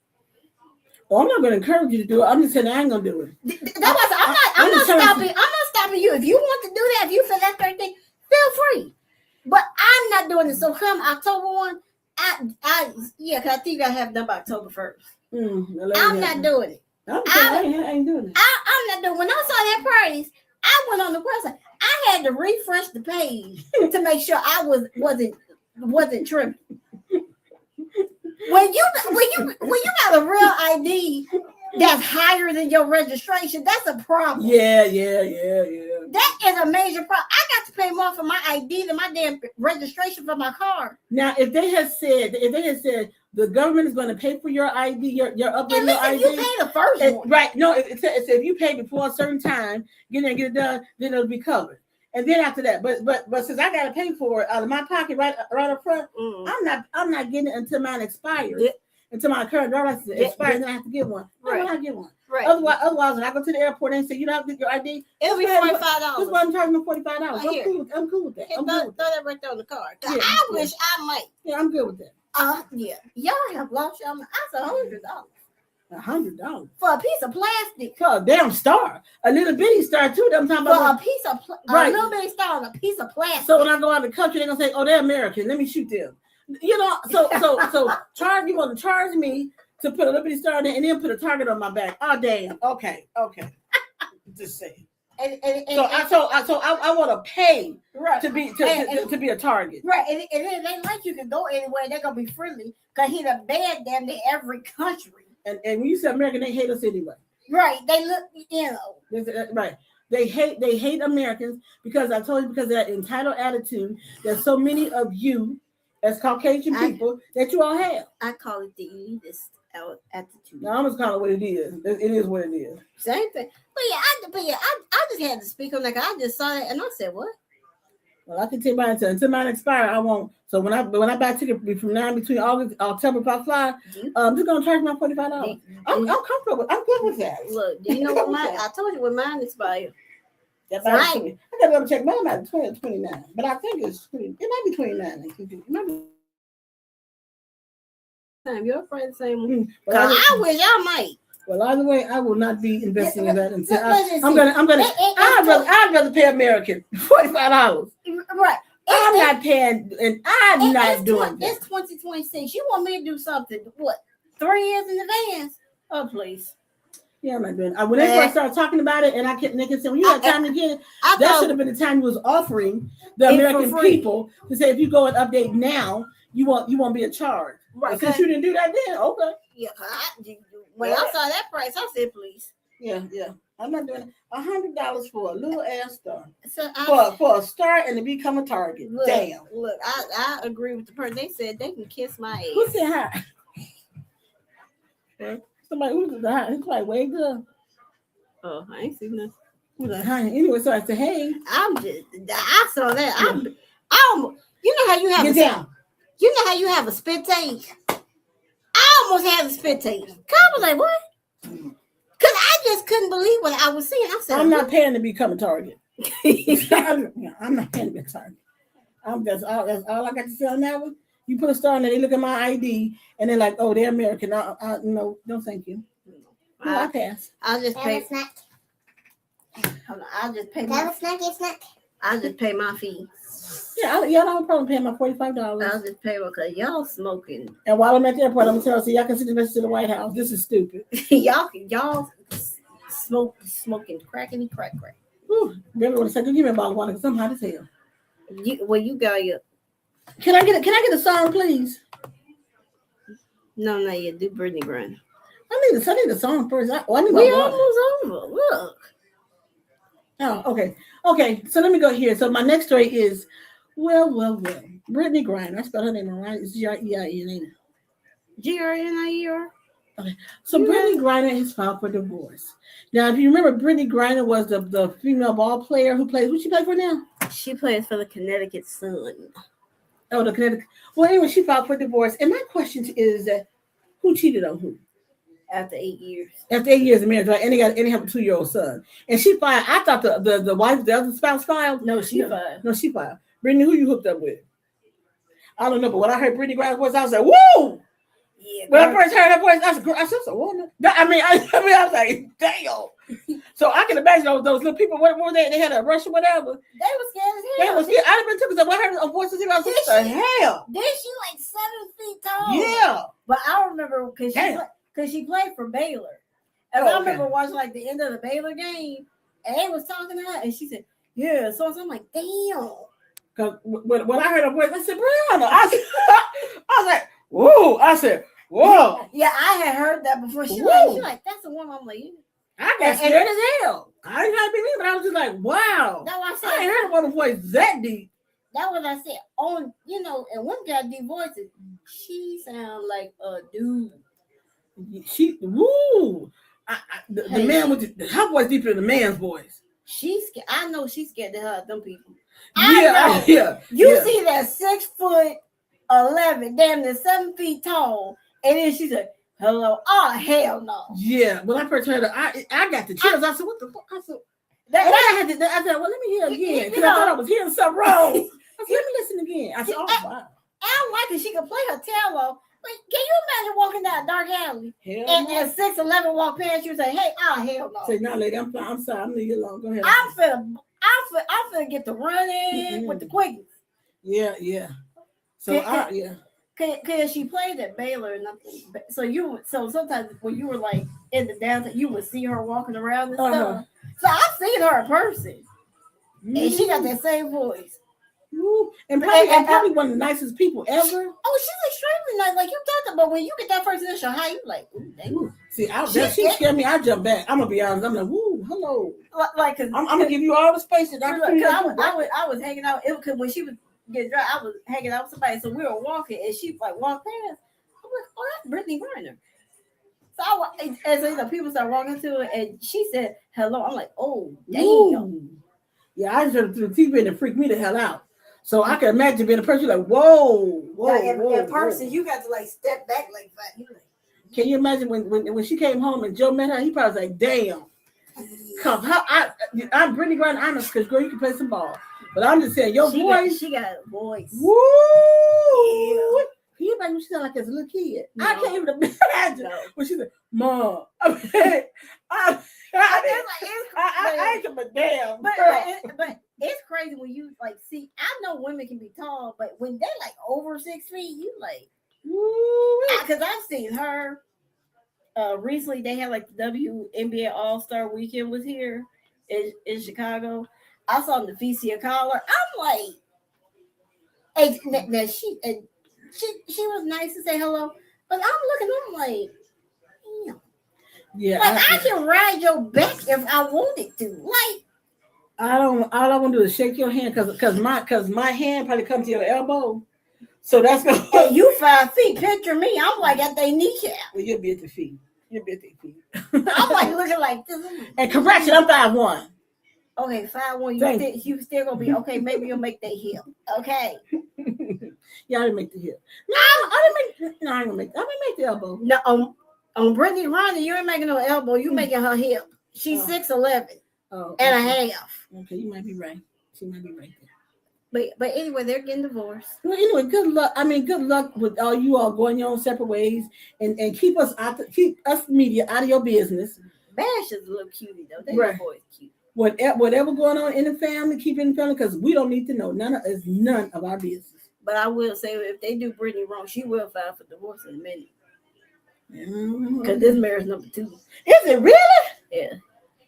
Well, I'm not going to encourage you to do it. I'm just saying I ain't going to do it. I'm not stopping you. If you want to do that, if you feel that third thing, feel free. But I'm not doing it. So come October 1, because I think I have done by October 1st. I'm not doing it. I ain't doing it. I'm not doing it. When I saw that price, I went on the website. I had to refresh the page to make sure I wasn't tripping. When you got a real ID that's higher than your registration, that's a problem. Yeah. That is a major problem. I got to pay more for my ID than my damn registration for my car. Now, if they had said the government is going to pay for your ID, your updating your ID, you pay the first one, right? No, it said if you pay before a certain time, get it done, then it'll be covered. And then after that, but since I got to pay for it out of my pocket right up front, I'm not getting it until mine expires. Yeah. Until my current driver's license expires, then I have to get one. Right. I get one. Right. Otherwise, when I go to the airport and say you don't have to get your ID, it'll be $45. That's why I'm charging them $45. I'm cool with that. Throw that right there on the card. Yeah, I wish I might. Yeah, I'm good with that. Yeah. Y'all have lost y'all. That's $100. $100 for a piece of plastic. For a damn star, a little bitty star too. I'm talking about a piece of a little bitty star on a piece of plastic. So when I go out of the country, they're gonna say, "Oh, they're American. Let me shoot them." You know, so you want to charge me to put a little bitty star there and then put a target on my back? Oh, damn. Okay. Just saying. I want to pay to be a target. Right, and it ain't like you can go anywhere. They're gonna be friendly because he done banned them in every country. And when you say American, they hate us anyway. Right, they look, right. They hate Americans because I told you because of that entitled attitude. There's so many of you as Caucasian people that you all have. I call it the elitist attitude. No, I'm just calling it what it is. It is what it is. Same thing. But I just had to speak on that. I just saw it and I said, what? Well, I can tell you until mine expire, I won't. So when I buy a ticket from now between August, October, if I fly, I'm just gonna charge my $45. I'm comfortable. I'm good with that. Look, do you know what mine? I told you when mine expired. I gotta go check mine at 29, but I think it might be 29. It might be. Your friend saying, I wish I might. Well, either way, I will not be investing in that until I'd rather pay American $45. Right. I'm not paying, and I'm not doing that. It's 2026. You want me to do something? What? 3 years in advance? Oh, please. Yeah, I'm not doing it. When they first started talking about it, and they can say, "Well, you had time to get it." That should have been the time you was offering the American people to say, if you go and update now, you won't be a charge. Right. Since you didn't do that then, okay. Yeah. When I saw that price, I said, please. Yeah. I'm not doing it. $100 for a little ass star. So for a star and to become a target. Damn. Look, I agree with the person. They said they can kiss my ass. Who said hi? Okay. Somebody who's like waved up. Oh, I ain't seen nothing. Who's like hi? Anyway, so I said, hey. I saw that. You know how you have you know how you have a spit take? I almost had a spit take. I was like, what? Because I just couldn't believe what I was seeing. I said, I'm not paying to become a target. I'm not paying to be a target. That's all I got to say on that one. You put a star in there, they look at my ID, and they're like, oh, they're American. No, thank you. No, I pass. I'll just pay. Hold on, I'll just pay my snack. I'll just pay my fee. Yeah, y'all don't have a problem paying my $45. I'll just pay because y'all smoking. And while I'm at the airport, I'm gonna tell you, so y'all can send the message to the White House. This is stupid. y'all smoking crackety crack. Ooh, never want to say, give me a bottle of water because I'm hot as hell. You got your. Can I get a song, please? No, you do Brittany Griner. I need a song first. We almost over. Look. Oh, okay. So let me go here. So my next story is, well. Brittany Griner. I spelled her name right. It's Grein, ain't it? Greiner. Okay. So Brittany Griner has filed for divorce. Now, if you remember, Brittany Griner was the female ball player who plays. What she play for now? She plays for the Connecticut Sun. Oh, the Connecticut. Well, anyway, she filed for divorce. And my question is that who cheated on who? After 8 years. After 8 years of marriage, right? And they have a 2-year-old son. And she filed. I thought the wife, the other spouse filed. No, she filed. No, she filed. Brittany, who you hooked up with? I don't know, but when I heard Brittany Grant's voice, I was like, woo! Yeah, when I first heard her voice, I said, a woman. I was like, damn. So I can imagine those little people. What were they? They had a rush or whatever. They were scared as They hell. was scared. I done took it. When I heard her voice, I was like, what the hell? Then she like 7 feet tall. Yeah. But I remember because she played for Baylor. And I remember watching like the end of the Baylor game, and they was talking to her, and she said, yeah. So I'm like, damn. Because when I heard her voice, I said, Brianna. I was like, whoa. I said, whoa. Yeah, I had heard that before. She like, that's the one. I'm like, I got scared as hell. I didn't have to believe it, but I was just like, wow. That's why I said, I ain't heard a woman's voice that deep. That was I said. On, and one got deep voices. She sound like a dude. She, woo. The man with her voice deeper than the man's voice. She's scared. I know she's scared to hug them people. Yeah. You see that 6'11", damn near 7 feet tall, and then she said, hello. Oh, hell no. Yeah. When I first heard her, I got the chills. I said, what the fuck? I said, I said, well, let me hear again. Because I thought I was hearing something wrong. I said, let me listen again. I said, oh, wow. I like it. She could play her tail off. Like, can you imagine walking down a dark alley and 6'11" walk past you and say, hey, oh, hell no. Say, no, lady, I'm sorry. I'm leaving you alone. Go ahead. I'm finna get to running with the quickness. Yeah. So, Cause she played at Baylor and nothing. So sometimes when you were like in the downtown, you would see her walking around and stuff. So I've seen her in person, and she got that same voice. And probably one of the nicest people ever. Oh, she's extremely nice. Like you talked about when you get that first initial high, you like, ooh, see, she scared me. I jump back. I'm gonna be honest. I'm like, woo, hello. Like, I'm gonna give you all the space that I was hanging out. Because when she was getting dry, I was hanging out with somebody. So we were walking, and she like walked past. I'm like, oh, that's Brittany Griner. So people started walking to her, and she said hello. I'm like, oh, damn. Ooh. Yeah, I just heard it through the TV, and it freaked me the hell out. So I can imagine being a person like, whoa. In person, you got to like step back like that. Can you imagine when she came home and Joe met her? He probably was like, damn. Cause I'm Brittany Grant honest, because girl, you can play some ball. But I'm just saying, your voice. She got a voice. Woo! Yeah. Can you imagine she sound like as a little kid? No. I can't even imagine when she said, Mom. I ain't give a damn. But it's crazy when you like see. I know women can be tall, but when they're like over 6 feet, you like. Because I've seen her. Recently, they had like the WNBA All-Star Weekend was here in Chicago. I saw Nafisia Collar. I'm like, hey, she was nice to say hello, but I'm looking. I'm like, damn. Yeah, like I can ride your back if I wanted to. Like, all I want to do is shake your hand because my hand probably comes to your elbow. So that's gonna. Hey, you 5 feet. Picture me. I'm like at their kneecap. Well, you'll be at the feet. I'm like looking like this. And correction, I'm 5'1". Okay, 5'1". You still gonna be okay. Maybe you'll make that hip. Okay. Yeah, I didn't make the hip. No, I didn't make the elbow. No, on Brittany Griner, you ain't making no elbow. You making her hip. She's 6'11" and a half. Okay, you might be right. She might be right there. But anyway, they're getting divorced. Well, anyway, good luck. I mean, good luck with all you all going your own separate ways, and keep us media out of your business. Bash is a little cutie though. They boys cute. Whatever going on in the family, keep it in the family because we don't need to know. It's none of our business. But I will say, if they do Brittany wrong, she will file for divorce in a minute. Because this marriage number 2. Is it really? Yeah.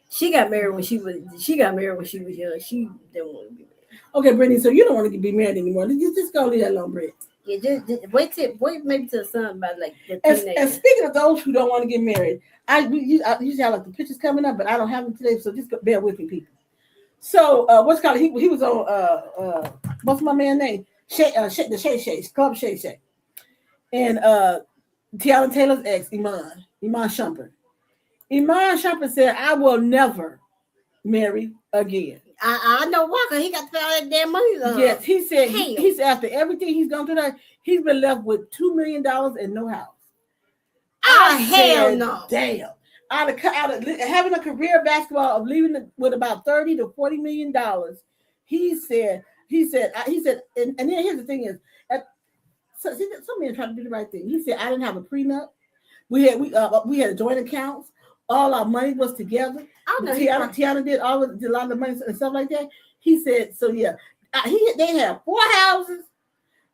She got married when she was young. She didn't want to be married. Okay, Brittany, so you don't want to be married anymore. Just go leave that alone, Britt. Yeah, just wait maybe till the son about like the and speaking of those who don't want to get married, I usually have like the pictures coming up, but I don't have them today, so just bear with me, people. So what's called he was on what's my man's name? The Shay Shay Club Shay Shay. And Tiana Taylor's ex, Iman Shumpert. Iman Shumpert said, I will never marry again. I know why, because he got to pay all that damn money. Yes, he said he said after everything he's gone through that, he's been left with $2 million and no house. Hell no. Damn. Out of having a career basketball of leaving with about $30 to $40 million, he said, and then here's the thing is, some men trying to do the right thing. He said, I didn't have a prenup. We had joint accounts. All our money was together. Tiana did a lot of the money and stuff like that. He said, so yeah, they have 4 houses,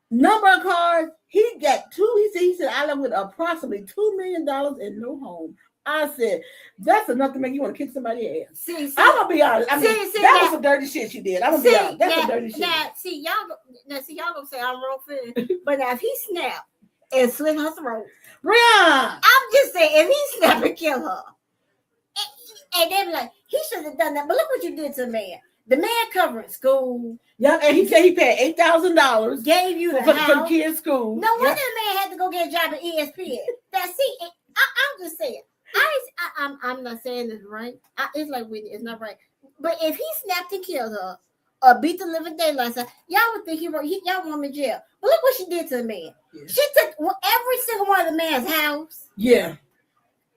number of cars. He got 2. He said I left with approximately $2 million and no home. I said, that's enough to make you want to kick somebody's ass. I'm gonna be honest. I mean, that was some dirty shit you did. I'm gonna be honest. That's some dirty shit. Y'all gonna say I'm wrong for it. But now if he snapped and slit her throat, Brian, I'm just saying, if he snapped and killed her, and they be like, he should have done that. But look what you did to the man. The man covering school. Yeah, and he said he paid $8,000. Gave you the for house. the kids' school. No wonder the man had to go get a job at ESPN. I'm just saying. I'm not saying this right. It's like Whitney, it's not right. But if he snapped and killed her or beat the living daylights out, y'all would think y'all want him in jail. But look what she did to the man. Yeah. She took every single one of the man's house. Yeah.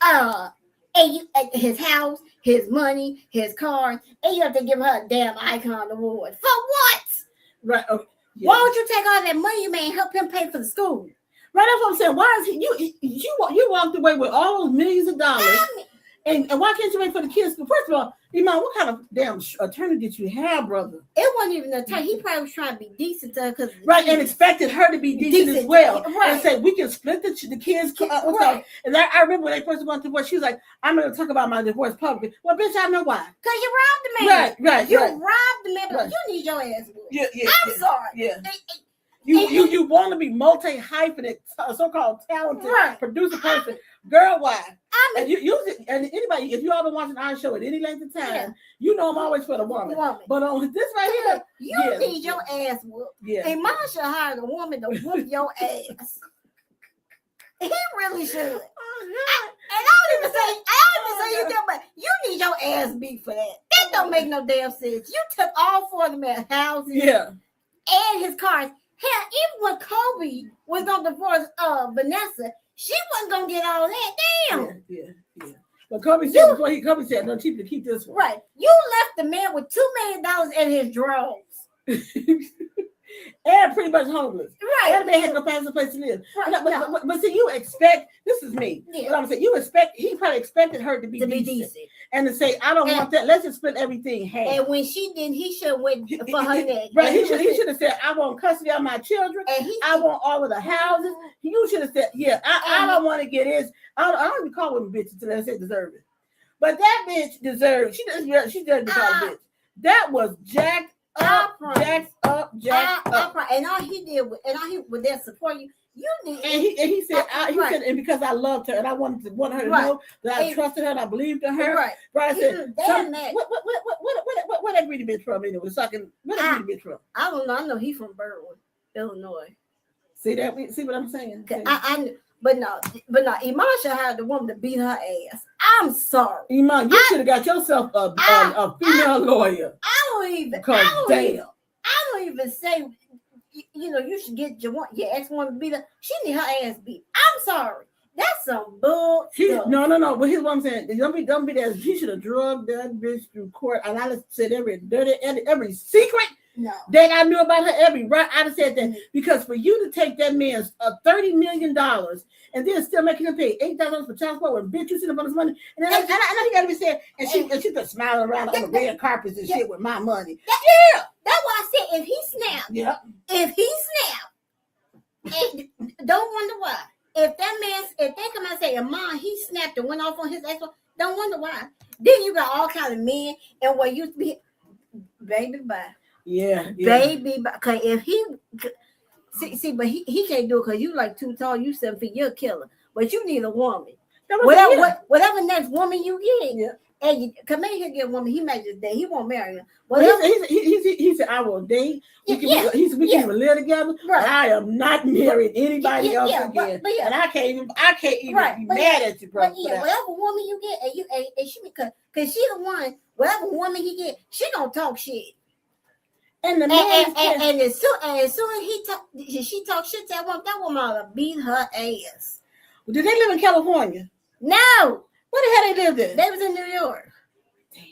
And his house, his money, his cars, and you have to give her a damn icon award. For what? Right. Okay. Yeah. Why don't you take all that money you made and help him pay for the school? Right, that's what I'm saying. Why is you walked away with all those millions of dollars, and why can't you wait for the kids? First of all, Iman, what kind of damn attorney did you have, brother? It wasn't even an attorney. He probably was trying to be decent to her because and expected her to be decent as well, right? And say we can split the kids. Right. And I remember when they first went to divorce, she was like, "I'm going to talk about my divorce publicly." Well, bitch, I know why. Because you robbed the man. Right. You robbed the man, but you need your ass. Yeah. I'm sorry. Yeah. You want to be multi-hyphenate, so-called talented producer person. Girl, why? And you use it, and anybody, if you ever watch an art show at any length of time, you know I'm always for the woman. But on this right here, you need your ass whooped. Yeah. And Mom should hire a woman to whoop your ass. He really should. And I don't even say you do, but you need your ass beat for that. That don't make no damn sense. You took all 4 of them at houses, and his cars. Hell, even when Kobe was gonna divorce Vanessa, she wasn't gonna get all that. Damn. Yeah. But Kobe said Kobe said no, cheap to keep this one. Right. You left the man with $2 million in his drawers. And pretty much homeless. Right. And the man had no place to live. Right. But see, you expect, this is me. Yeah. What I'm saying, he probably expected her to be decent. And to say, I don't want that. Let's just split everything half. And when she didn't, he should have went for her neck. Right. He should have said, I want custody of my children. And I want all of the houses. You should have said, I don't want to get his. I don't even call women bitches until they say deserve it. But that bitch deserved. She doesn't be called a bitch. That was jacked up. And all he did was there support you. You need. And he said, and because I loved her and I wanted her to know that I trusted her and I believed in her. Right. I said, what that greedy bitch from anyway? Where that greedy bitch from? I don't know. I know he's from Berwyn, Illinois. See what I'm saying? But no, Iman should have the woman to beat her ass. I'm sorry. Iman, you should have got yourself a female lawyer. I don't even say, you should get your ex-woman to beat her. She need her ass beat. I'm sorry. That's some bullshit. No. But here's what I'm saying. Don't be that. She should have drugged that bitch through court. And I just said every secret that I knew about her, I'd have said that. Because for you to take that man's $30 million and then still making him pay $8,000 for child support, when bitch, you sit up on his money. And then I know you got to be saying, and she been smiling around on the red carpets and shit with my money. That's why I said if he snapped, and don't wonder why. If they come out and say, Mom, he snapped and went off on his ex, don't wonder why. Then you got all kind of men and what used to be, baby, bye. Yeah. Baby, because if he but he can't do it because you like too tall, you 7 feet, you're a killer. But you need a woman. Whatever next woman you get, and you come in here get a woman, he might just date. He won't marry her. He said, I will date. We can even live together. Right. I am not marrying anybody else again. And I can't even be mad at you, bro. But whatever woman you get, and she because she the one whatever woman he get, she gonna talk shit. And the man and as soon as she talk shit to that woman ought to beat her ass. Did they live in California? No. Where the hell they lived in? They was in New York. Damn.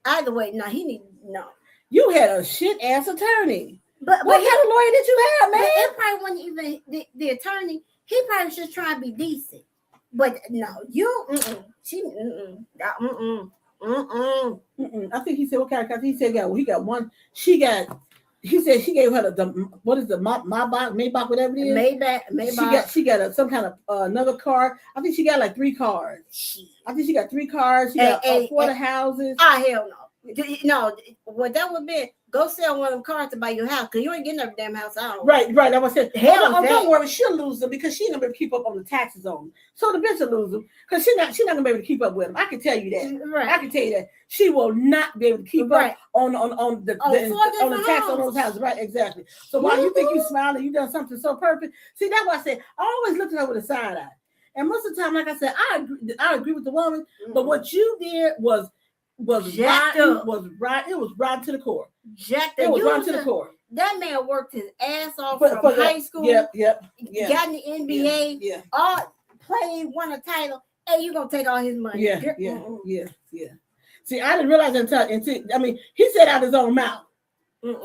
Either way, no. You had a shit ass attorney. But what kind of lawyer did you have, man? It probably wasn't even the attorney. He probably was just trying to be decent. But no, she I think he said what kind of he said he got one. He said she gave her the what is the Maybach, whatever it is. Maybach. She got some kind of another car. I think she got like 3 cars. I think she got 3 cars. She got 4 houses. Hell no. No, what that would be, go sell one of them cars to buy your house, because you ain't getting every damn house out. Right. I was saying, don't worry, she'll lose them because she ain't gonna be able to keep up on the taxes on them. So the bitch will lose them because she's not gonna be able to keep up with them. I can tell you that. Right. I can tell you that she will not be able to keep up on the tax on those houses. Right, exactly. So while you think you smiling, you done something so perfect. See, that's why I said I always looked at her with a side eye. And most of the time, like I said, I agree with the woman, but what you did was rotten. It was rotten to the core. It was rotten to the core. That man worked his ass off from high school. Yep. Got in the NBA. Yeah. All played, won a title. Hey, you gonna take all his money? Yeah. See, I didn't realize until I mean, he said out his own mouth.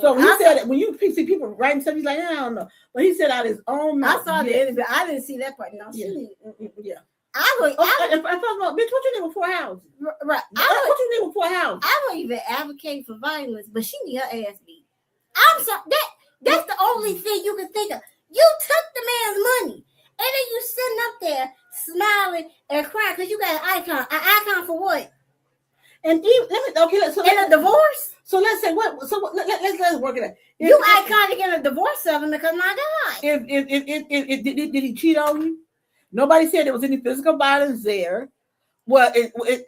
So he said that when you see people writing stuff, he's like, I don't know, but he said out his own mouth. I saw the interview. I didn't see that part. No, yeah. If I was like, bitch, what you need with 4 houses? Right. What you need with 4 houses? I don't even advocate for violence, but she need her ass beat. I'm sorry. That's the only thing you can think of. You took the man's money, and then you sitting up there smiling and crying because you got an icon. An icon for what? And even so in a divorce. So let's say what? So let's work it out. You iconic in a divorce of him because my God. If did he cheat on you? Nobody said there was any physical violence there. Well,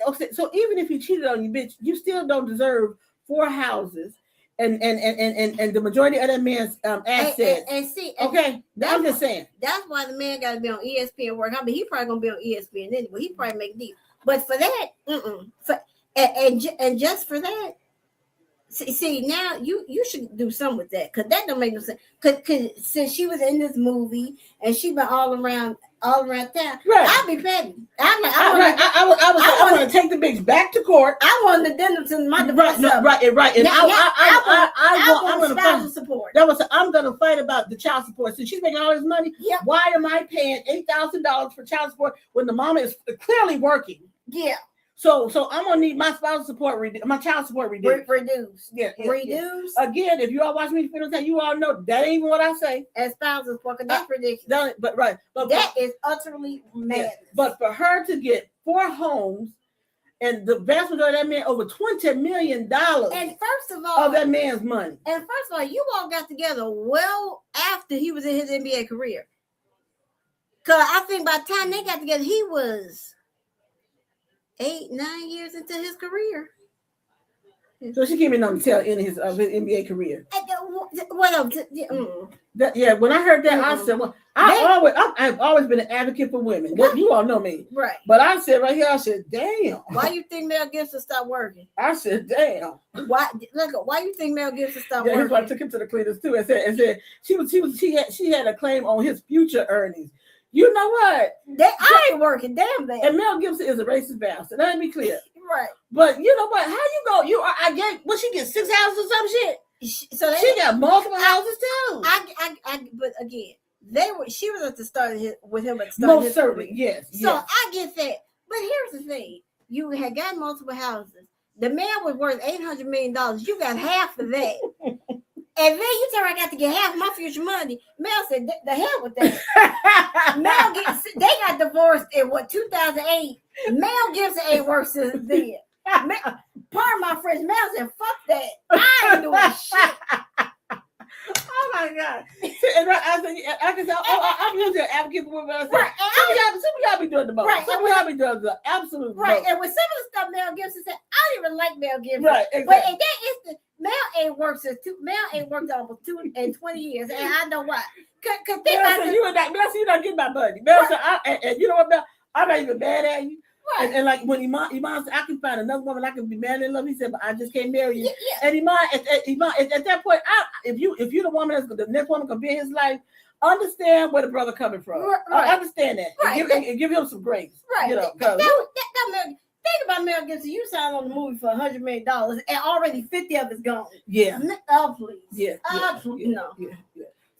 okay, so even if he cheated on you, bitch, you still don't deserve 4 houses and the majority of that man's assets. And see, okay, I'm just saying. That's why the man got to be on ESPN work. I mean, he probably gonna be on ESPN anyway. He probably make deals. But for that, and just for that, see now you should do something with that because that don't make no sense. Because since she was in this movie and she been all around town, right. I'll be petty. I want to take the bitch back to court. I want the dinner to my divorce. Right. And I'm going to spousal support. I'm going to fight about the child support. Since she's making all this money, why am I paying $8,000 for child support when the mama is clearly working? Yeah. So I'm gonna need my spousal support, my child support reduced. Reduced. Reduced. Again, if you all watch me, you all know that ain't even what I say. As spousal support, that's ridiculous. But that is utterly madness. But for her to get 4 homes, and the vast majority of that man over $20 million. And first of all, of that man's money. And first of all, you all got together well after he was in his NBA career. Cause I think by the time they got together, he was 8-9 years into his career. So she came in on the tail end of his NBA career. What else? When I heard that, I said, "Well, I've always been an advocate for women. You all know me, right?" But I said right here, I said, "Damn, why you think Mel Gibson stopped working?" I said, "Damn, why you think Mel Gibson stopped working?" That's why I took him to the cleaners too and said she had a claim on his future earnings. You know what? I ain't working, damn that. And Mel Gibson is a racist bastard. Let me be clear. Right. But you know what? How you go? I get she get 6 houses or some shit. So she got multiple houses too. But again, she was at the start with him at the start. Most certainly, yes. So I get that. But here's the thing: you had got multiple houses. The man was worth $800 million. You got half of that. And then you tell her I got to get half of my future money. Mel said, the hell with that. They got divorced in 2008. Mel Gibson ain't worse than then. Part of my friends, Mel said, fuck that. I ain't doing shit. Oh my God. I can say, I'm usually an advocate for women. Some of y'all be doing the most. Right. Some of y'all be doing the absolute most. Right. And with some of the stuff Mel Gibson said, I don't even like Mel Gibson. Right. Exactly. But that is Mel ain't worked almost 20 years, and I know why. Cause Mel said, you're not getting my money. Mel said, and you know what, Mel? I'm not even mad at you. Right. And like when Iman said, I can find another woman I can be married in love, he said, but I just can't marry you. Yeah. And Iman, at that point, if you're the woman that's the next woman gonna be in his life, understand where the brother coming from. Right. I understand that. Right. And give him some grace. Right. You know, think about Mel Gibson. You signed on the movie for $100 million, and already 50 of it's gone. Yeah. Oh, please. Yeah. Please. No. Yeah.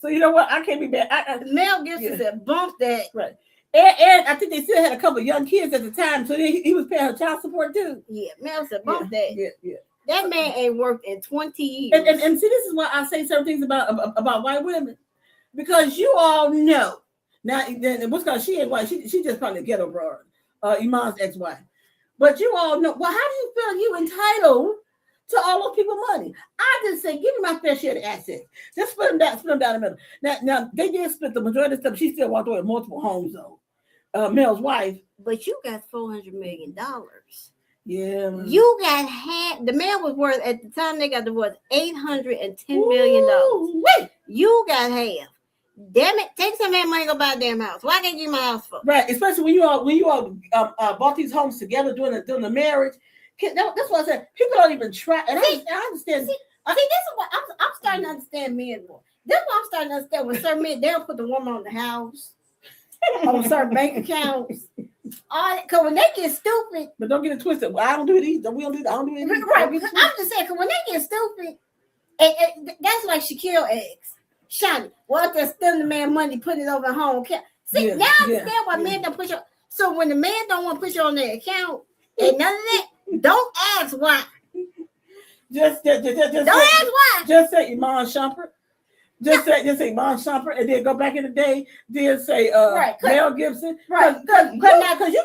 So you know what? I can't be mad. Mel Gibson said, "Bump that." Right. And I think they still had a couple of young kids at the time, so he was paying her child support too. Yeah, Mel said, "Bump that." Yeah. That man ain't worked in 20 years. And see, this is why I say certain things about white women, because you all know now. Then what's called she ain't white. She just probably a ghetto broad, Iman's ex-wife. But you all know. Well, how do you feel you entitled to all those people's money? I just say, give me my fair share of assets. Just split them down the middle. Now they did split the majority of stuff. She still walked away with multiple homes though. Mel's wife. But you got $400 million. Yeah. You got half. The man was worth at the time they got divorced $810 million. Wait. You got half. Damn it! Take some of that money, go buy a damn house. Why can't you my house for? Right, especially when you all bought these homes together during the marriage. That's what I said. People don't even try. And I understand. See, this is what I'm starting to understand men more. This is what I'm starting to understand. When certain men, they'll put the woman on the house, on certain bank accounts. Because when they get stupid. But don't get it twisted. Well, I don't do it either. We don't do it. I don't do it either. Right. I'm just saying, because when they get stupid, that's like Shaquille eggs. Shiny. Well, if they're stealing the man money, put it over home. See, now I understand why men don't put you. So when the man don't want to put you on their account and none of that, don't ask why. Just don't ask why. Just say Iman Shumpert. Just say Iman Shumpert, and then go back in the day. Then say Mel Gibson. Right. Because you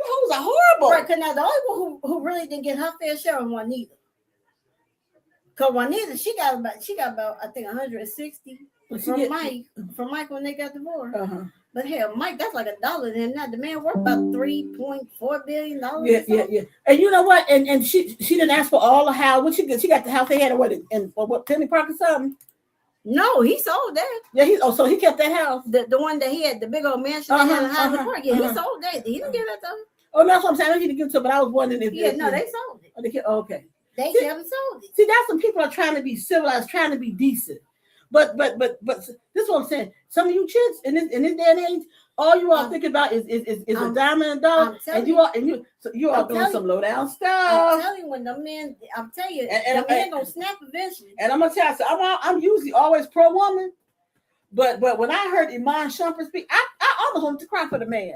hoes are horrible. Right. Because now the only one who really didn't get her fair share was Juanita. Because Juanita, she got about I think 160 from Mike when they got divorced. Uh-huh. But hell, Mike, that's like $1 to him. Now the man worth about $3.4 billion. Yeah. And you know what? And she didn't ask for all the house. What she got? She got the house they had in what Penny Park or something. No, he sold that. Yeah, so he kept that house. The one that he had, the big old mansion that had a house in Park. Yeah, he sold that. He didn't give that to him. Oh, that's what I'm saying. I don't need to give it to him, but I was wondering if they sold it. Okay. They never sold it. See, that's when people are trying to be civilized, trying to be decent. But this is what I'm saying. Some of you chicks in this day and age, all you all thinking about is a diamond and dog, and you all doing some low down stuff. I'm telling you, when the men, I'm telling you, the man gonna snap eventually. And I'm gonna tell you, so I'm usually always pro woman, but when I heard Iman Shumpert speak, I almost wanted to cry for the man.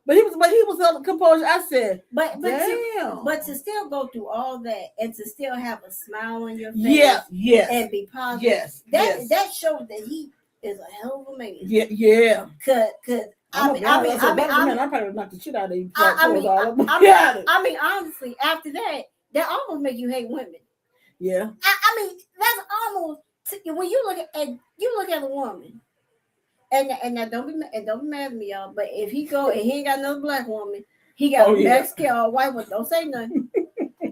But he was under composure. I said, but damn. But to still go through all that and to still have a smile on your face, yes, and be positive, that shows that he is a hell of a man. Yeah. Cause I probably knocked the shit out of you. I mean, honestly, after that almost make you hate women. Yeah. I mean, that's almost when you look at a woman. And now don't be mad at me, y'all. But if he go and he ain't got another black woman, he got a Mexican or a white one. Don't say nothing.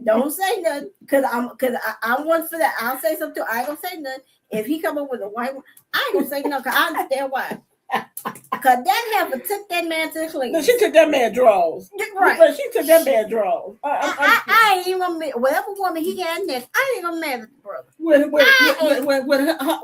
Don't say nothing. Cause I'm one for that. I'll say something too. I ain't gonna say nothing. If he come up with a white one, I ain't gonna say nothing. Cause I understand why. Cause that heifer took that man to the clean. No, she took that man draws. Right. But she took that man draws. I ain't even gonna whatever woman he got next. I ain't gonna mad at the brother.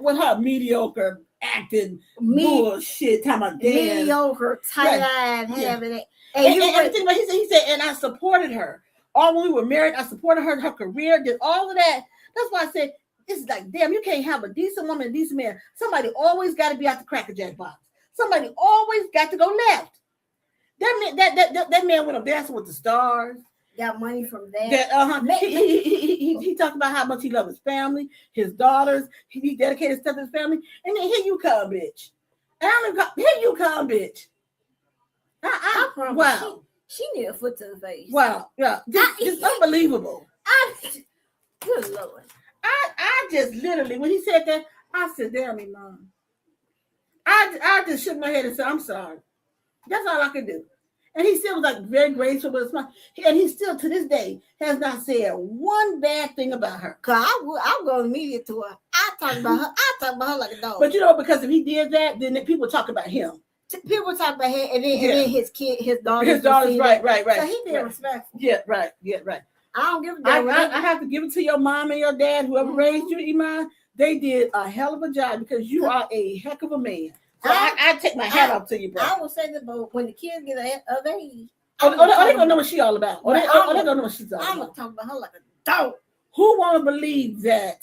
With her mediocre acting bullshit, talking about mediocre, tight-eyed, having it. And everything, but he said, and I supported her. All when we were married, I supported her career, did all of that. That's why I said, it's like, damn, you can't have a decent woman, a decent man. Somebody always got to be out the Cracker Jack box. Somebody always got to go left. That man went up dancing with the stars. Got money from that. He talked about how much he loved his family, his daughters. He dedicated stuff to his family. And then here you come, bitch. Here you come, bitch. Wow. She need a foot to the face. Wow. Yeah. It's unbelievable. Good Lord. I just literally, when he said that, I said, damn me, Mom. I just shook my head and said, I'm sorry. That's all I could do. And he still was like very graceful with a smile. And he still to this day has not said one bad thing about her. Cause I'll go immediate to her. I talk about her like a dog. But you know, because if he did that, then people talk about him. People talk about him, and then his daughter. His daughter's right. So he being respectful. Yeah, right. I don't give a damn. I have to give it to your mom and your dad, whoever raised you, Iman. They did a hell of a job because you are a heck of a man. So I take my hat off to you, bro. I will say that, but when the kids get of age, they gonna know what she all about. They gonna know what she's all about. I'm gonna talk about her like a dog. Who want to believe that?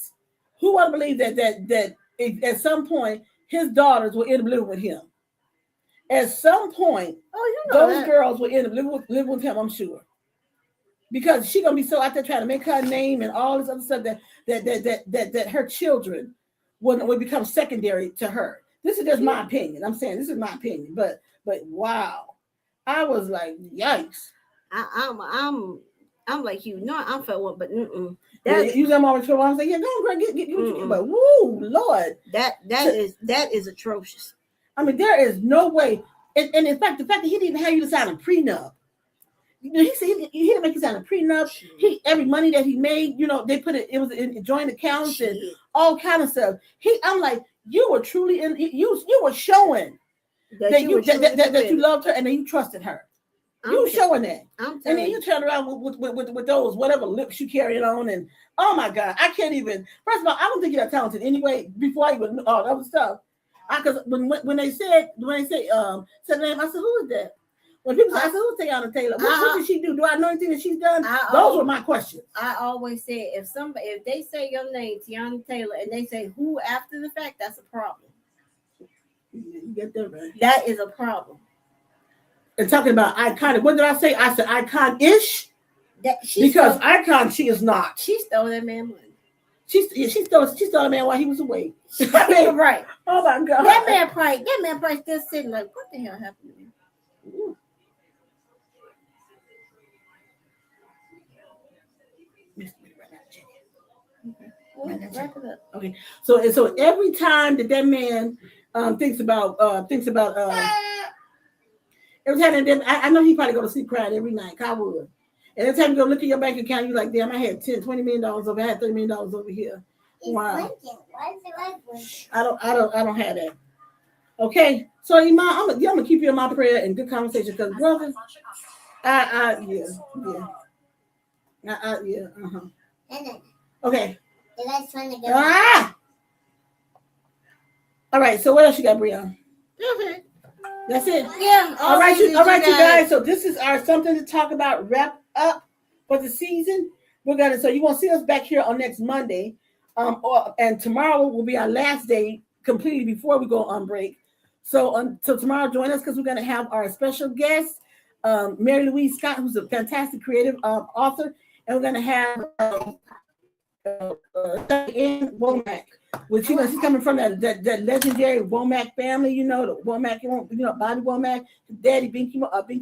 That at some point his daughters will end up living with him? At some point, those girls will end up living with him. I'm sure, because she's gonna be so out there trying to make her name and all this other stuff that her children will become secondary to her. This is just my opinion. I'm saying this is my opinion, but wow, I was like, yikes. I'm like you. No, I'm felt one, but I'm always feel one. I'm like, yeah, go girl, get what you get. But woo, Lord, that is atrocious. I mean, there is no way. And in fact, the fact that he didn't even have you to sign a prenup. He said he didn't make you sign a prenup. Every money that he made, they put it was in joint accounts and all kind of stuff. I'm like, you were truly you were showing that you loved her and that you trusted her. You were showing that. And then you turn around with those whatever lips you carrying on, and oh my God, I can't even. First of all, I don't think you're that talented anyway. Before I even all that other stuff, because when they said the name, I said, who is that? When people say, I said, who's Tiana Taylor? What did she do? Do I know anything that she's done? Those were my questions. I always say if they say your name, Tiana Taylor, and they say who after the fact, that's a problem. You get that right. That is a problem. And talking about iconic, what did I say? I said icon-ish. Because icon, she is not. She stole that man money. She stole that man while he was away. Right. Oh my God. That man probably still sitting like, what the hell happened to me? Ooh. Wrap it up. Okay. So every time that man thinks about every time I know he probably go to sleep crying every night. I would. And every time you go look at your bank account, you're like, damn, I had $10, $20 million over. I had $30 million over here. Wow. Why is it like blinking? I don't have that. Okay. So Iman, I'm gonna keep you in my prayer and good conversation because brother, yeah. Okay. That's trying to go. All right. So what else you got, Brianna? Okay. That's it. Yeah. All right, you guys. So this is our something to talk about wrap up for the season. So you won't see us back here on next Monday, and tomorrow will be our last day completely before we go on break. So tomorrow join us because we're going to have our special guest, Mary Louise Scott, who's a fantastic creative author, and we're going to have Ann Womack. Which she's coming from that legendary Womack family, the Womack, Bobby Womack, Daddy Binky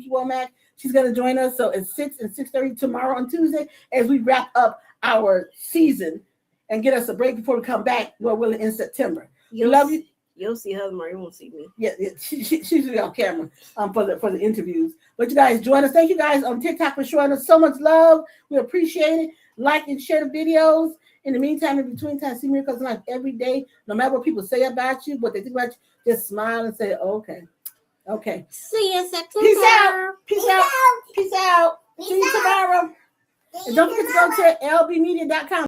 Womack. She's gonna join us. So it's 6 and 6:30 tomorrow on Tuesday as we wrap up our season and get us a break before we come back. We're in September. Love you. You'll see her tomorrow. You won't see me. Yeah, she's on camera for the interviews. But you guys join us. Thank you guys on TikTok for showing us so much love. We appreciate it. Like and share the videos. In the meantime, in between time, see miracles in life every day. No matter what people say about you, what they think about you, just smile and say, okay. See you September. Peace out. See you tomorrow. And don't forget to go to lbmedia.com.